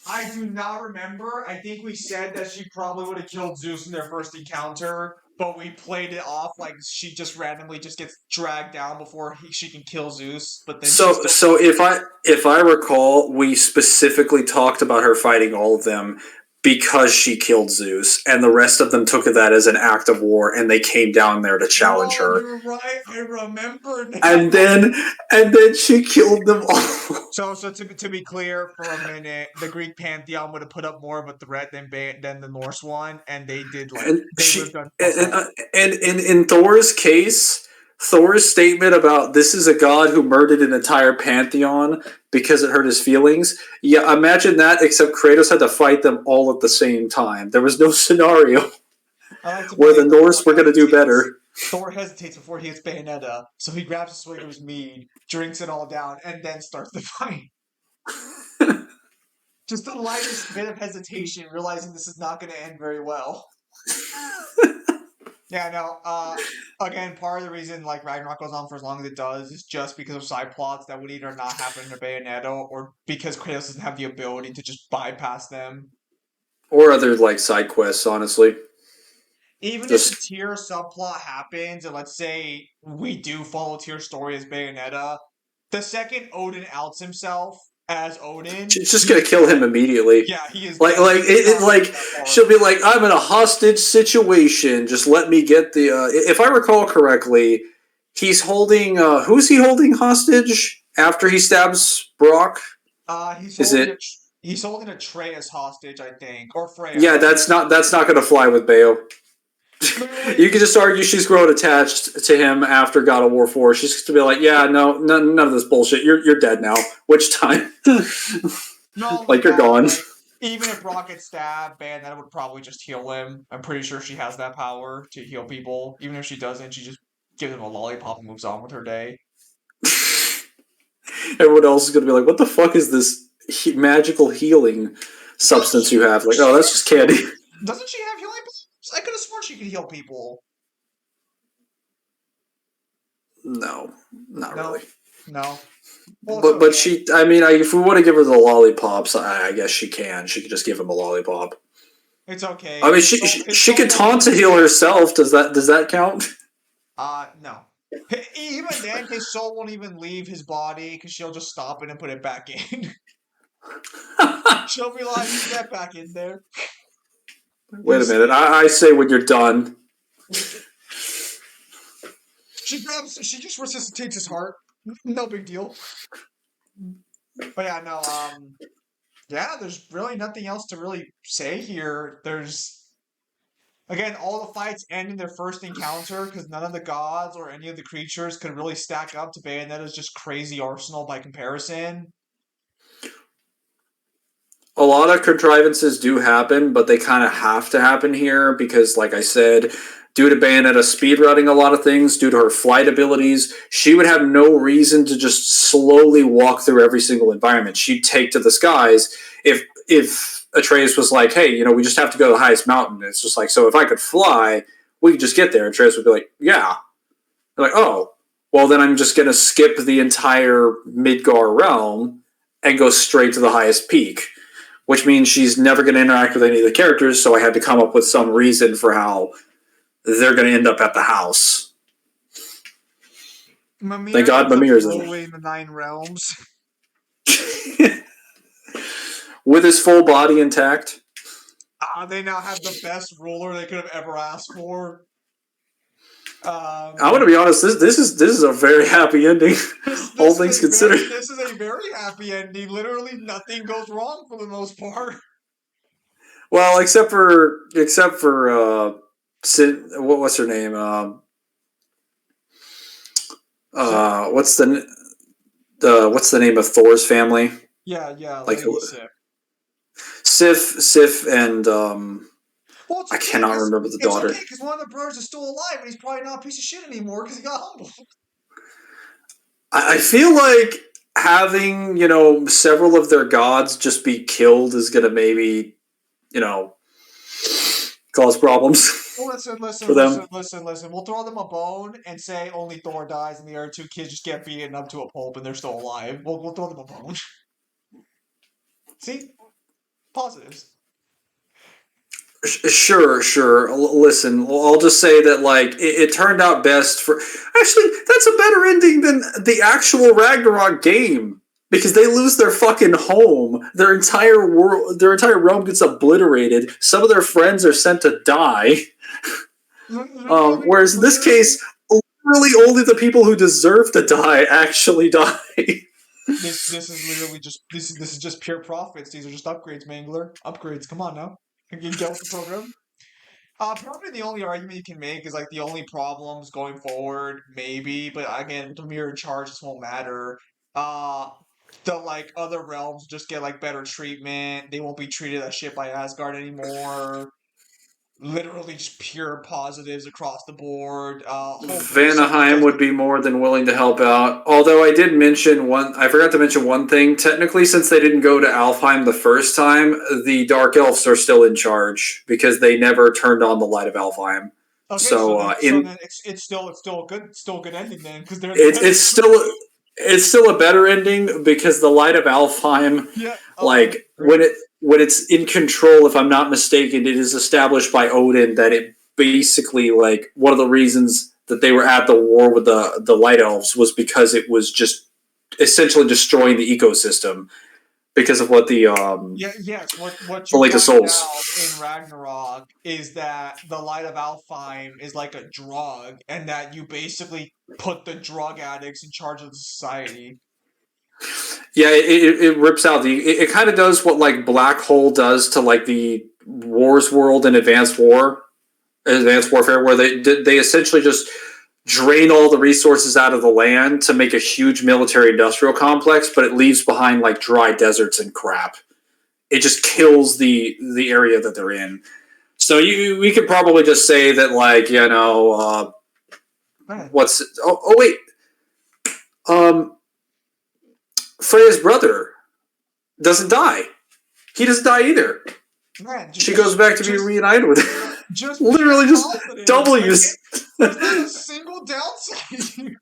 I do not remember. I think we said that she probably would have killed Zeus in their first encounter, but we played it off like she just randomly just gets dragged down before she can kill Zeus. But then so if I recall, we specifically talked about her fighting all of them because she killed Zeus, and the rest of them took that as an act of war, and they came down there to challenge her. You're right. I remember now. And then she killed them all. So to be clear for a minute, the Greek pantheon would have put up more of a threat than the Norse one, and they did like and in Thor's case, Thor's statement about this is a god who murdered an entire pantheon because it hurt his feelings. Yeah, imagine that, except Kratos had to fight them all at the same time. There was no scenario where the Norse were going to do better. Thor hesitates before he hits Bayonetta, so he grabs a swig of his mead, drinks it all down, and then starts the fight. Just the lightest bit of hesitation, realizing this is not going to end very well. Yeah, no. Again, part of the reason like Ragnarok goes on for as long as it does is just because of side plots that would either not happen to Bayonetta or because Kratos doesn't have the ability to just bypass them. Or other like side quests, honestly. Even if the Tyr subplot happens, and let's say we do follow Tyr's story as Bayonetta, the second Odin outs himself as Odin, she's just gonna kill him immediately. Yeah, he is she'll be like, I'm in a hostage situation. Just let me get the. If I recall correctly, he's holding. Who's he holding hostage after he stabs Brock? He's holding Atreus hostage, I think, or Freya. Yeah, that's not gonna fly with Bayo. You could just argue she's grown attached to him after God of War 4. She's just to be like, yeah, no, none of this bullshit. You're dead now. Which time? No, like you're gone. Even if Brock gets stabbed, Bayonetta would probably just heal him. I'm pretty sure she has that power to heal people. Even if she doesn't, she just gives him a lollipop and moves on with her day. Everyone else is gonna be like, what the fuck is this magical healing substance you have? Like, oh, that's just candy. Doesn't she have healing? I could have sworn she could heal people. No, not really. No. Well, it's But okay. she, I mean, if we want to give her the lollipops, I guess she can. She could just give him a lollipop. It's okay. I mean, His she soul could won't taunt leave to his heal body. herself. Does that count? No. Even then, his soul won't even leave his body because she'll just stop it and put it back in. She'll be like, "Get back in there." You Wait a minute. see? I say when you're done. She just resuscitates his heart. No big deal. But yeah, no. Yeah. There's really nothing else to really say here. There's again, all the fights end in their first encounter because none of the gods or any of the creatures could really stack up to Bayonetta's just crazy arsenal by comparison. A lot of contrivances do happen, but they kind of have to happen here because, like I said, due to Bayonetta speedrunning a lot of things, due to her flight abilities, she would have no reason to just slowly walk through every single environment. She'd take to the skies if Atreus was like, "Hey, we just have to go to the highest mountain." It's just like, so if I could fly, we could just get there. Atreus would be like, "Yeah." They're like, "Oh, well, then I'm just gonna skip the entire Midgar realm and go straight to the highest peak." Which means she's never going to interact with any of the characters, so I had to come up with some reason for how they're going to end up at the house. Thank Mimir God ends up Mimir's in ruling the Nine Realms. it. With his full body intact. They now have the best ruler they could have ever asked for. I'm going to be honest, this is a very happy ending, all things considered. This is a very happy ending. Literally nothing goes wrong for the most part. Well, except for what's her name? What's the name of Thor's family? Yeah, Like Lady Sif. Sif, and Well, it's I okay cannot because remember the daughter. one of the brothers is still alive and he's probably not a piece of shit anymore because he got humbled. I feel like having several of their gods just be killed is gonna maybe cause problems Well, listen, for them. We'll throw them a bone and say only Thor dies and the other two kids just get beaten up to a pulp and they're still alive. We'll throw them a bone. See? Positives. Sure. Listen, I'll just say that it turned out best for. Actually, that's a better ending than the actual Ragnarok game because they lose their fucking home. Their entire world, their entire realm gets obliterated. Some of their friends are sent to die. Whereas in this case, literally only the people who deserve to die actually die. This is literally just this is just pure profits. These are just upgrades, Mangler. Upgrades. Come on now. You get with the program. Probably the only argument you can make is like the only problems going forward, maybe, but again, with the mirror in charge, this won't matter. Uh, the like other realms just get like better treatment. They won't be treated as shit by Asgard anymore. Literally just pure positives across the board. Hopefully someone Vanaheim does. would be more than willing to help out. Although I forgot to mention one thing. Technically, since they didn't go to Alfheim the first time, the Dark Elves are still in charge because they never turned on the light of Alfheim. Okay, So so in then it's still a good ending then because they're the it's best. it's still a better ending because the light of Alfheim, Yeah. Okay. like Great. when it's in control, if I'm not mistaken, it is established by Odin that it basically like one of the reasons that they were at the war with the light elves was because it was just essentially destroying the ecosystem because of what Yes. What the you Lake of find Souls. out in Ragnarok is that the light of Alfheim is like a drug, and that you basically put the drug addicts in charge of the society. Yeah, it rips out it kind of does what like Black Hole does to like the Wars world in Advanced Warfare, where they essentially just drain all the resources out of the land to make a huge military industrial complex, but it leaves behind like dry deserts and crap. It just kills the area that they're in. So we could probably just say that Man, what's wait, um Freya's brother doesn't die. He doesn't die either. man, She goes back to be reunited with him. just pure Literally just positives. doubling Like his. there's not a single downside.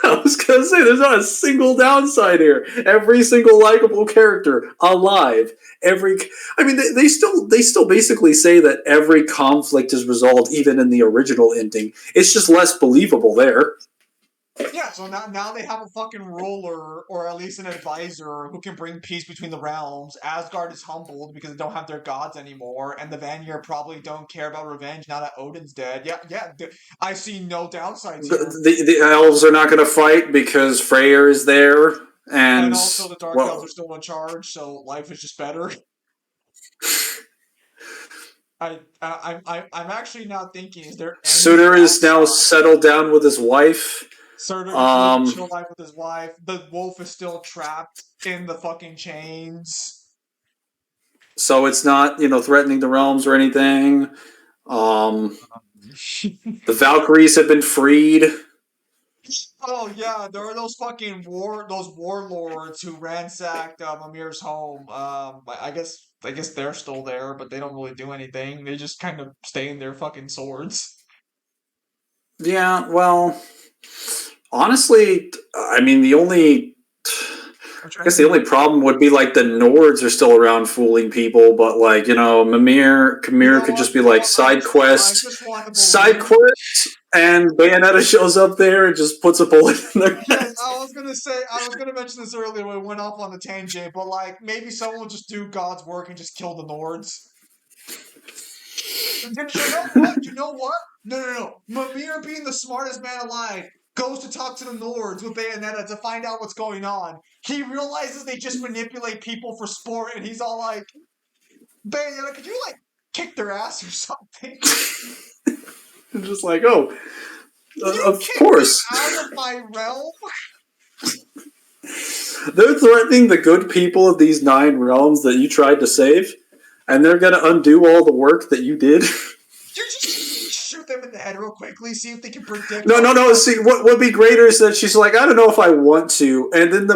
I was gonna say there's not a single downside here. Every single likable character alive. Every, I mean, they still basically say that every conflict is resolved, even in the original ending. It's just less believable there. Yeah, so now they have a fucking ruler, or at least an advisor, who can bring peace between the realms. Asgard is humbled because they don't have their gods anymore, and the Vanir probably don't care about revenge now that Odin's dead. Yeah, I see no downsides The, here. the elves are not going to fight because Freyr is there, And and also the Dark Elves are well, still in charge, so life is just better. I'm actually not thinking, is there any Suter is now downside? settled down with his wife. Surtur is living Um, chill life with his wife. The wolf is still trapped in the fucking chains. so it's not threatening the realms or anything. The Valkyries have been freed. Oh yeah, there are those warlords who ransacked Mimir's home. I guess they're still there, but they don't really do anything. They just kind of stay in their fucking swords. Yeah, well, honestly, I mean, I'm I trying to guess the think only what. problem would be like the Nords are still around fooling people, but like Mimir could just be You know like what? I just want to side believe. quest, and Bayonetta shows up there and just puts a bullet in their head. Yes, I was gonna mention this earlier when we went off on the tangent, but like maybe someone will just do God's work and just kill the Nords. You know what? You know what? No. Mimir, being the smartest man alive, goes to talk to the Nords with Bayonetta to find out what's going on. He realizes they just manipulate people for sport, and he's all like, Bayonetta, could you like kick their ass or something? And just like, oh, You of kick them course. out of my realm? They're threatening the good people of these 9 realms that you tried to save, and they're going to undo all the work that you did. You just shoot them in the head real quickly, see if they can predict No, how no, the no. See, what would be greater is that she's like, I don't know if I want to, and then the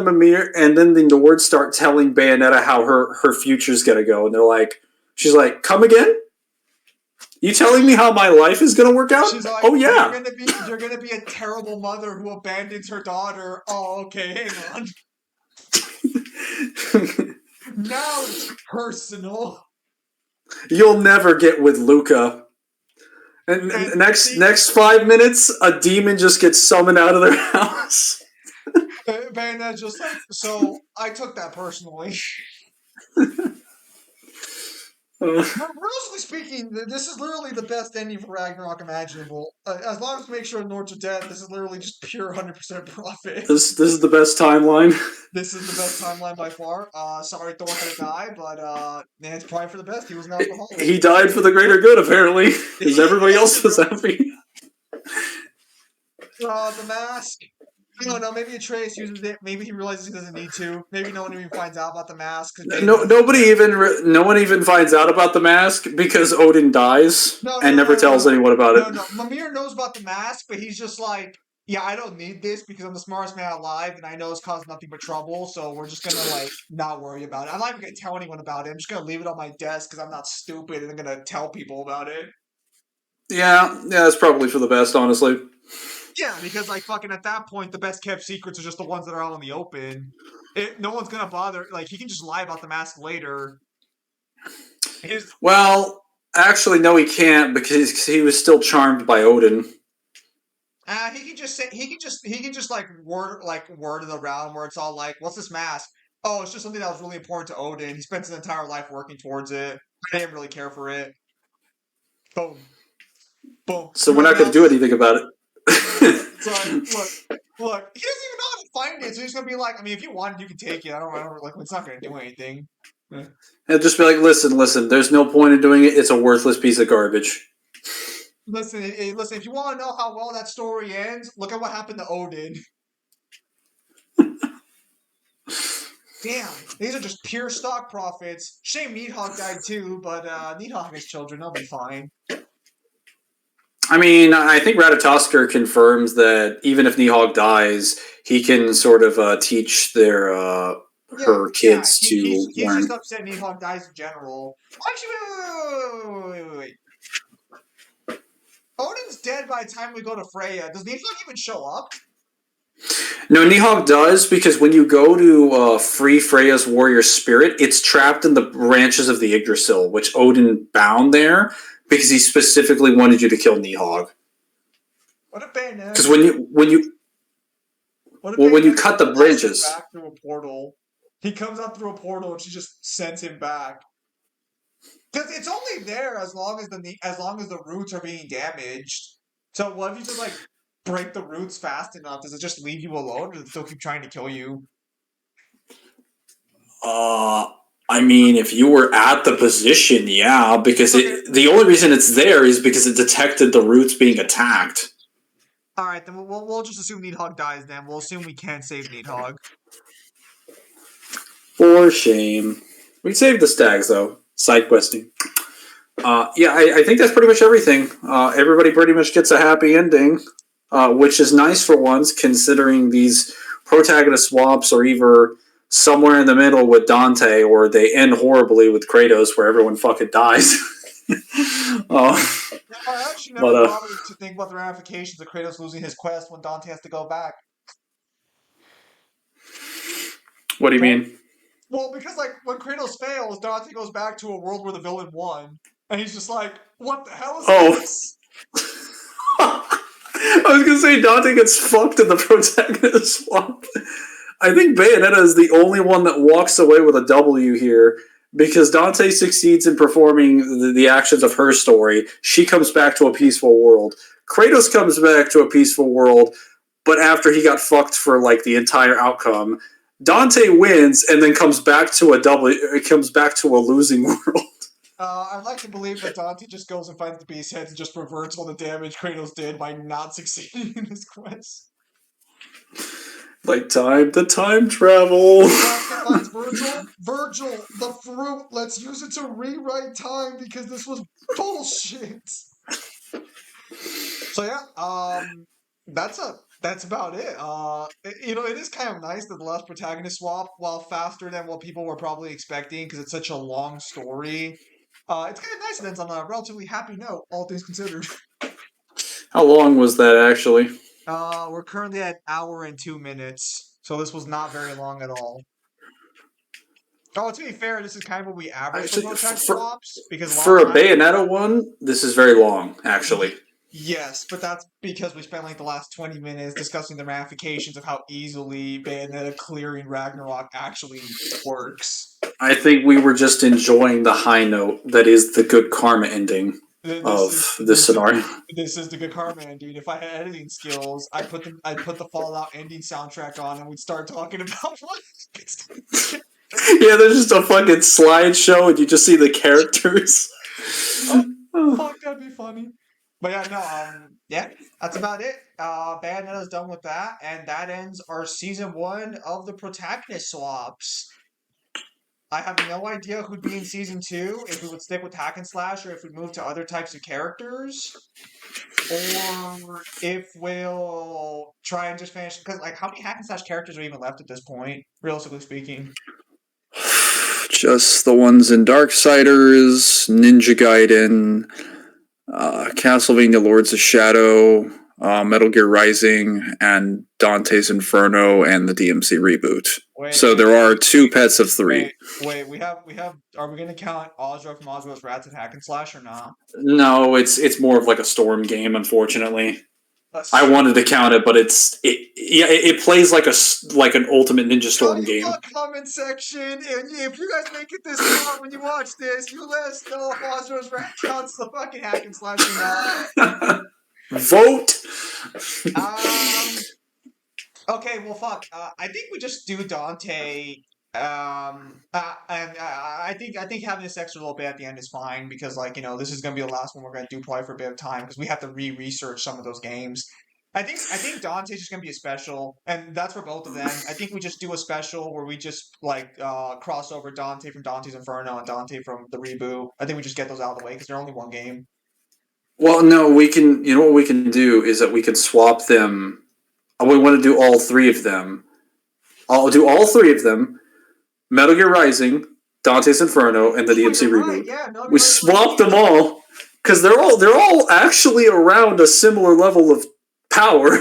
Nords start telling Bayonetta how her future's gonna go, and she's like, come again? You telling me how my life is gonna work out? She's like, Oh yeah. you're gonna be a terrible mother who abandons her daughter. Oh, okay, hang on. Now it's personal. You'll never get with Luca. And And next see, next 5 minutes, a demon just gets summoned out of their house. Bayonetta's just like, so I took that personally. Uh, Realistically speaking, this is literally the best ending for Ragnarok imaginable. As long as we make ssure the Nords are dead, this is literally just pure 100% profit. this is the best timeline. This is the best timeline by far. Sorry Thor had to die, but it's probably for the best. He was an alcoholic. He died for the greater good, apparently, because everybody else was happy. The mask. I don't know. Maybe Atreus uses it. Maybe he realizes he doesn't need to. Maybe no one even finds out about the mask. No one even finds out about the mask because Odin dies and never tells anyone about it. No. Mimir knows about the mask, but he's just like, yeah, I don't need this because I'm the smartest man alive, and I know it's caused nothing but trouble. So we're just gonna like not worry about it. I'm not even gonna tell anyone about it. I'm just gonna leave it on my desk because I'm not stupid and I'm gonna tell people about it. Yeah, that's probably for the best, honestly. Yeah, because like fucking at that point, the best kept secrets are just the ones that are out in the open. No one's gonna bother. Like he can just lie about the mask later. His Well, actually, no, he can't because he was still charmed by Odin. he can just say he can just word of the realm where it's all like, what's this mask? Oh, it's just something that was really important to Odin. He spent his entire life working towards it. I didn't really care for it. Boom, boom. So we're not Remember going to do else? anything about So it. look. He doesn't even know how to find it. So he's gonna be like, I mean, if you want, you can take it. I don't like. It's not gonna do anything. And just be like, listen, there's no point in doing it. It's a worthless piece of garbage. Listen. If you want to know how well that story ends, look at what happened to Odin. Damn, these are just pure stock profits. Shame Needhog died too, but Needhog has children. They'll be fine. I mean, I think Ratatoskr confirms that even if Nihog dies, he can sort of teach her kids to He's learn. just upset Needhog dies in general. Actually, wait. Odin's dead by the time we go to Freya. Does Needhog even show up? No, Nihawk does because when you go to free Freya's warrior spirit, it's trapped in the branches of the Yggdrasil, which Odin bound there because he specifically wanted you to kill Nihawk. What if Bayonetta Because just what if when you Bayonetta cut the sends him branches, back through a portal? He comes out through a portal and she just sends him back. Because it's only there as long as the roots are being damaged. So what if you just like break the roots fast enough? Does it just leave you alone, or does it still keep trying to kill you? uh, I mean, if you were at the position, yeah, because Okay. the only reason it's there is because it detected the roots being attacked. All right, then we'll just assume Needhog dies. Then we'll assume we can't save Needhog. For shame. We saved the stags though. Side questing. Yeah, I think that's pretty much everything. Everybody pretty much gets a happy ending, which is nice for once, considering these protagonist swaps are either somewhere in the middle with Dante, or they end horribly with Kratos, where everyone fucking dies. Yeah, I actually but never bothered to think about the ramifications of Kratos losing his quest when Dante has to go back. what do you Well, mean? well, because like when Kratos fails, Dante goes back to a world where the villain won, and he's just like, "What the hell is Oh, this?" I was gonna say Dante gets fucked in the protagonist swap. I think Bayonetta is the only one that walks away with a W here because Dante succeeds in performing the actions of her story. She comes back to a peaceful world. Kratos comes back to a peaceful world, but after he got fucked for like the entire outcome, Dante wins and then comes back to a W. It comes back to a losing world. I'd like to believe that Dante just goes and fights the beast heads and just reverts all the damage Kratos did by not succeeding in his quest. Like time travel. Kafka finds Virgil. Virgil, the fruit. Let's use it to rewrite time because this was bullshit. So yeah, that's about it. It is kind of nice that the last protagonist swap, while faster than what people were probably expecting, because it's such a long story. It's kind of nice it ends on a relatively happy note, all things considered. How long was that actually? We're currently at hour and 2 minutes, so this was not very long at all. Oh, to be fair, this is kind of what we average for Actually, protagonist swaps because a lot for of a times. Bayonetta one, this is very long, actually. Yes, but that's because we spent like the last 20 minutes discussing the ramifications of how easily Bayonetta clearing Ragnarok actually works. I think we were just enjoying the high note that is the good karma ending of this scenario. This is the good karma ending. If I had editing skills, I'd put the Fallout ending soundtrack on and we'd start talking about what. Yeah, there's just a fucking slideshow and you just see the characters. Fuck, that'd be funny. But yeah, no, yeah, that's about it. Bayonetta's done with that, and that ends our season 1 of the protagonist swaps. I have no idea who'd be in season 2, if we would stick with hack and slash, or if we'd move to other types of characters, or if we'll try and just finish. Because like, how many hack and slash characters are even left at this point, realistically speaking? Just the ones in Darksiders, Ninja Gaiden, Castlevania Lords of Shadow, Metal Gear Rising, and Dante's Inferno, and the DMC reboot. So there are 2 pets of 3. Wait, we have. Are we going to count Ozra from Ozra's Rats and Hack and Slash or not? No, it's more of like a storm game, unfortunately. I wanted to count it, but it plays like an Ultimate Ninja Storm game. Comment section, and if you guys make it this far when you watch this, you let us know if Ozra's Rat counts the fucking hack and slash or not. Vote. Okay, well, fuck. I think we just do Dante. And I think having this extra little bit at the end is fine because, like, this is gonna be the last one we're gonna do probably for a bit of time because we have to research some of those games. I think Dante's just gonna be a special, and that's for both of them. I think we just do a special where we just like cross over Dante from Dante's Inferno and Dante from the reboot. I think we just get those out of the way because they're only one game. Well, no, we can. You know what we can do is that we can swap them. We want to do all 3 of them. I'll do all 3 of them. Metal Gear Rising, Dante's Inferno, and the DMC reboot. Right, yeah, no, we swapped them all because they're all actually around a similar level of power.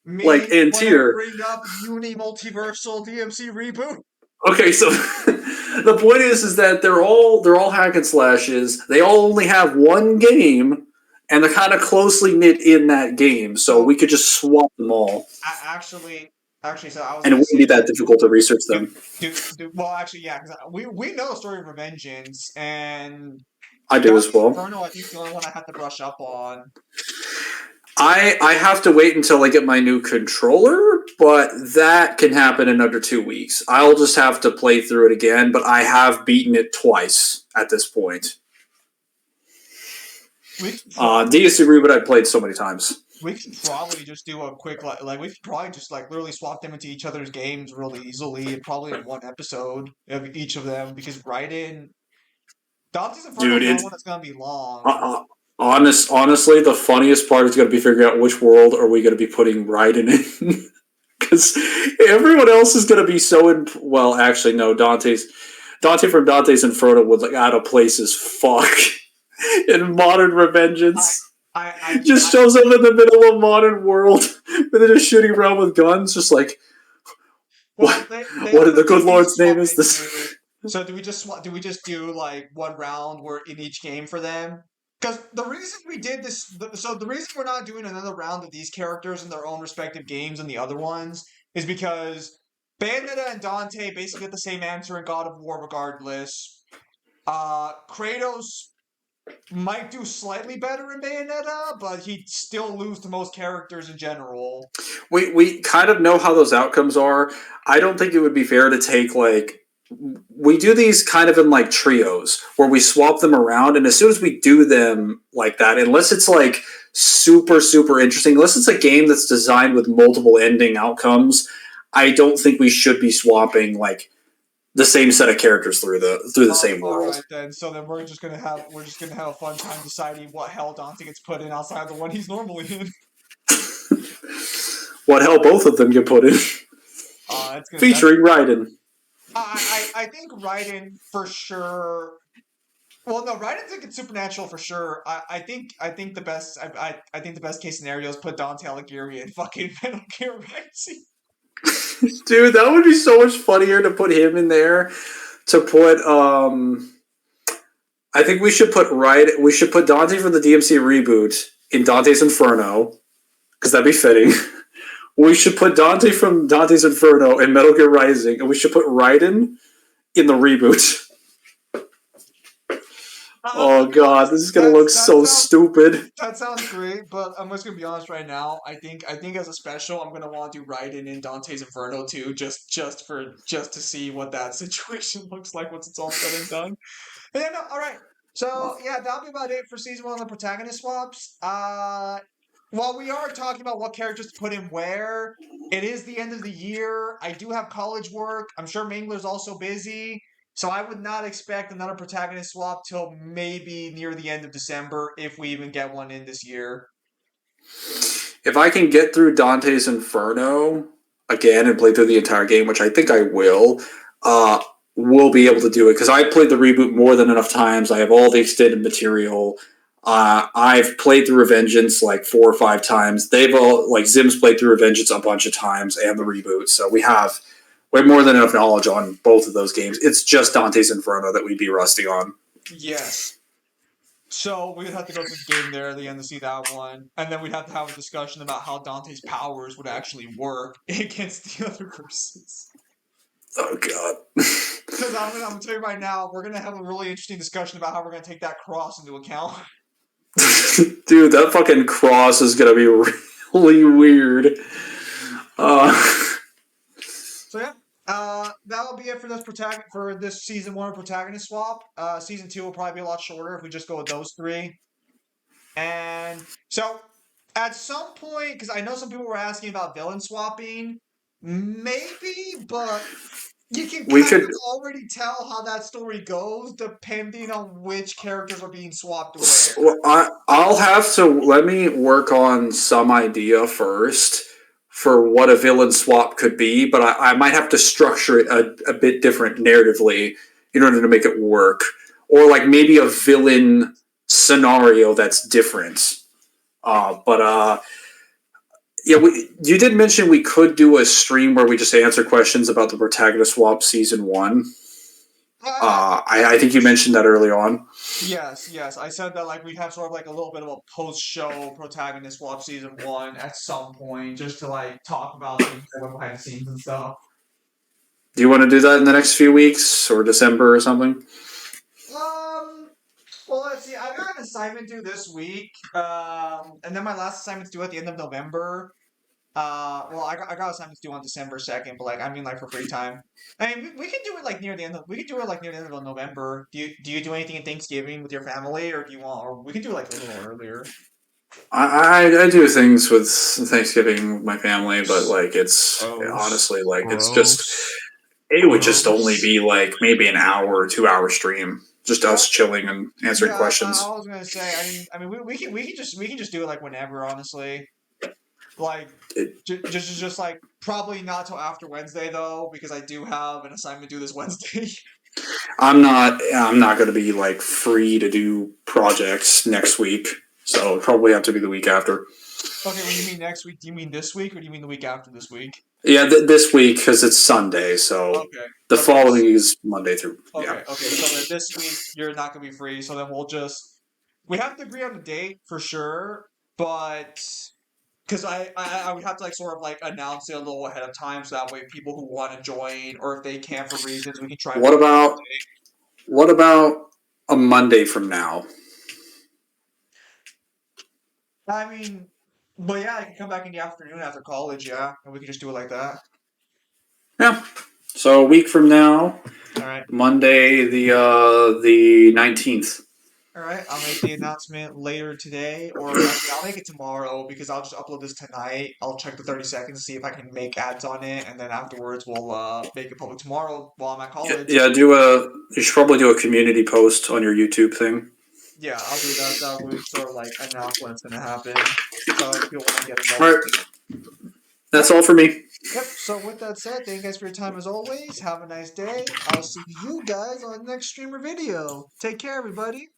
like Me in when I tier. bring up uni multiversal DMC reboot. Okay, so the point is that they're all hack and slashes. They all only have one game, and they're kind of closely knit in that game. So So we could just swap them all, actually, so I was and it gonna wouldn't say, be that difficult to research do them. well, actually, yeah, because we know the story of Revengeance and I do as Dante's well. Inferno. I think is the only one I have to brush up on. I have to wait until I get my new controller, but that can happen in under 2 weeks. I'll just have to play through it again, but I have beaten it twice at this point. We could probably DSC Reboot I played so many times. we could probably just do a quick like we could probably just like literally swap them into each other's games really easily and probably in one episode of each of them because Dante's Inferno Dude, is not it's one that's gonna be long. honestly, the funniest part is going to be figuring out which world are we going to be putting Raiden in. Because everyone else is going to be so in. Well, actually, no. Dante from Dante's Inferno was like out of place as fuck in Modern I Revengeance. I Just shows up in the middle of modern world, and they're just shooting around with guns, just like well what? they What have in the the good TV Lord's name swap is this? into. So do we just do we just do like one round where in each game for them? Because the reason we did this, so the reason we're not doing another round of these characters in their own respective games and the other ones is because Bayonetta and Dante basically get the same answer in God of War regardless. Kratos might do slightly better in Bayonetta, but he'd still lose to most characters in general. We kind of know how those outcomes are. I don't think it would be fair to take like we do these kind of in like trios where we swap them around, and as soon as we do them like that, unless it's like super interesting, unless it's a game that's designed with multiple ending outcomes, I don't think we should be swapping like the same set of characters through the same All world. right then. So then we're just gonna have a fun time deciding what hell Dante gets put in outside the one he's normally in. What hell both of them get put in. It's gonna that's Featuring Raiden. I think Raiden for sure. Well, no, Raiden's like supernatural for sure. I think the best I think the best case scenario is put Dante Alighieri in fucking Metal Gear Rising. Dude, that would be so much funnier to put him in there. To put I think we should put Dante from the DMC reboot in Dante's Inferno, because that'd be fitting. We should put Dante from Dante's Inferno in Metal Gear Rising, and we should put Raiden in the reboot. Oh I'll be god, honest. this is gonna look so stupid. That sounds great, but I'm just gonna be honest right now. I think as a special, I'm gonna want to do Raiden in Dante's Inferno too, just to see what that situation looks like once it's all said and done. But yeah, no, all right. So yeah, that'll be about it for season one of the protagonist swaps. While we are talking about what characters to put in where, it is the end of the year. I do have college work. I'm sure Mangler's also busy. So I would not expect another protagonist swap till maybe near the end of December, if we even get one in this year. If I can get through Dante's Inferno again and play through the entire game, which I think I will, uh, we'll be able to do it because I played the reboot more than enough times. I have all the extended material. I've played through Revengeance like 4 or 5 times. They've all like Zim's played through Revengeance a bunch of times and the reboot, so we have way more than enough knowledge on both of those games. It's just Dante's Inferno that we'd be rusty on. Yes. So we'd have to go through the game there at the end to see that one, and then we'd have to have a discussion about how Dante's powers would actually work against the other verses. Oh god. Because I'm gonna tell you right now, we're gonna have a really interesting discussion about how we're gonna take that cross into account. Dude, that fucking cross is gonna be really weird. So yeah, that'll be it for this season one of protagonist swap. Season two will probably be a lot shorter if we just go with those three. And so at some point, because I know some people were asking about villain swapping, maybe, but you can we kind could of already tell how that story goes depending on which characters are being swapped where. well, I'll have to let me work on some idea first for what a villain swap could be, but I might have to structure it a bit different narratively in order to make it work. Or like maybe a villain scenario that's different. But Yeah, you did mention we could do a stream where we just answer questions about the Protagonist Swap Season 1. I think you mentioned that early on. Yes, yes. I said that like we'd have sort of like a little bit of a post-show Protagonist Swap Season 1 at some point, just to like talk about things that went behind the scenes and stuff. Do you want to do that in the next few weeks or December or something? Well, let's see. I got an assignment due this week, and then my last assignment's due at the end of November. Well, I got assignments due on December 2nd, but like I mean like for free time. I mean we can do it like near the end of we can do it like near the end of November. Do you do anything in Thanksgiving with your family, or do you want, or we can do it like a little earlier? I do things with Thanksgiving with my family, but like it's Gross. honestly like it's just Gross. it would just only Gross. be like maybe an hour or 2 hour stream, just us chilling and answering Yeah, questions. I was gonna say. I mean, we can just do it like whenever, honestly. Like, It, just like probably not till after Wednesday though, because I do have an assignment due this Wednesday. I'm not going to be like free to do projects next week, so it'll probably have to be the week after. Okay, when you mean next week, do you mean this week or do you mean the week after this week? Yeah, this week because it's Sunday, so Okay, the okay, following is Monday through. Yeah, okay. So then this week you're not gonna be free. So then we have to agree on the date for sure, but because I would have to like sort of like announce it a little ahead of time so that way people who want to join or if they can't for reasons we can try and what work out about a date. what about a Monday from now? I mean, but yeah, I can come back in the afternoon after college, yeah, and we can just do it like that. Yeah, so a week from now, All right. Monday the 19th. All right, I'll make the announcement later today, or actually, I'll make it tomorrow because I'll just upload this tonight. I'll check the 30 seconds, see if I can make ads on it, and then afterwards we'll make it public tomorrow while I'm at college. Yeah, you should probably do a community post on your YouTube thing. Yeah, I'll do that. That way, sort of like announce when it's gonna happen, so people want to get All involved right, with it. that's Yep, all for me. yep. So with that said, thank you guys for your time as always. Have a nice day. I'll see you guys on the next streamer video. Take care, everybody.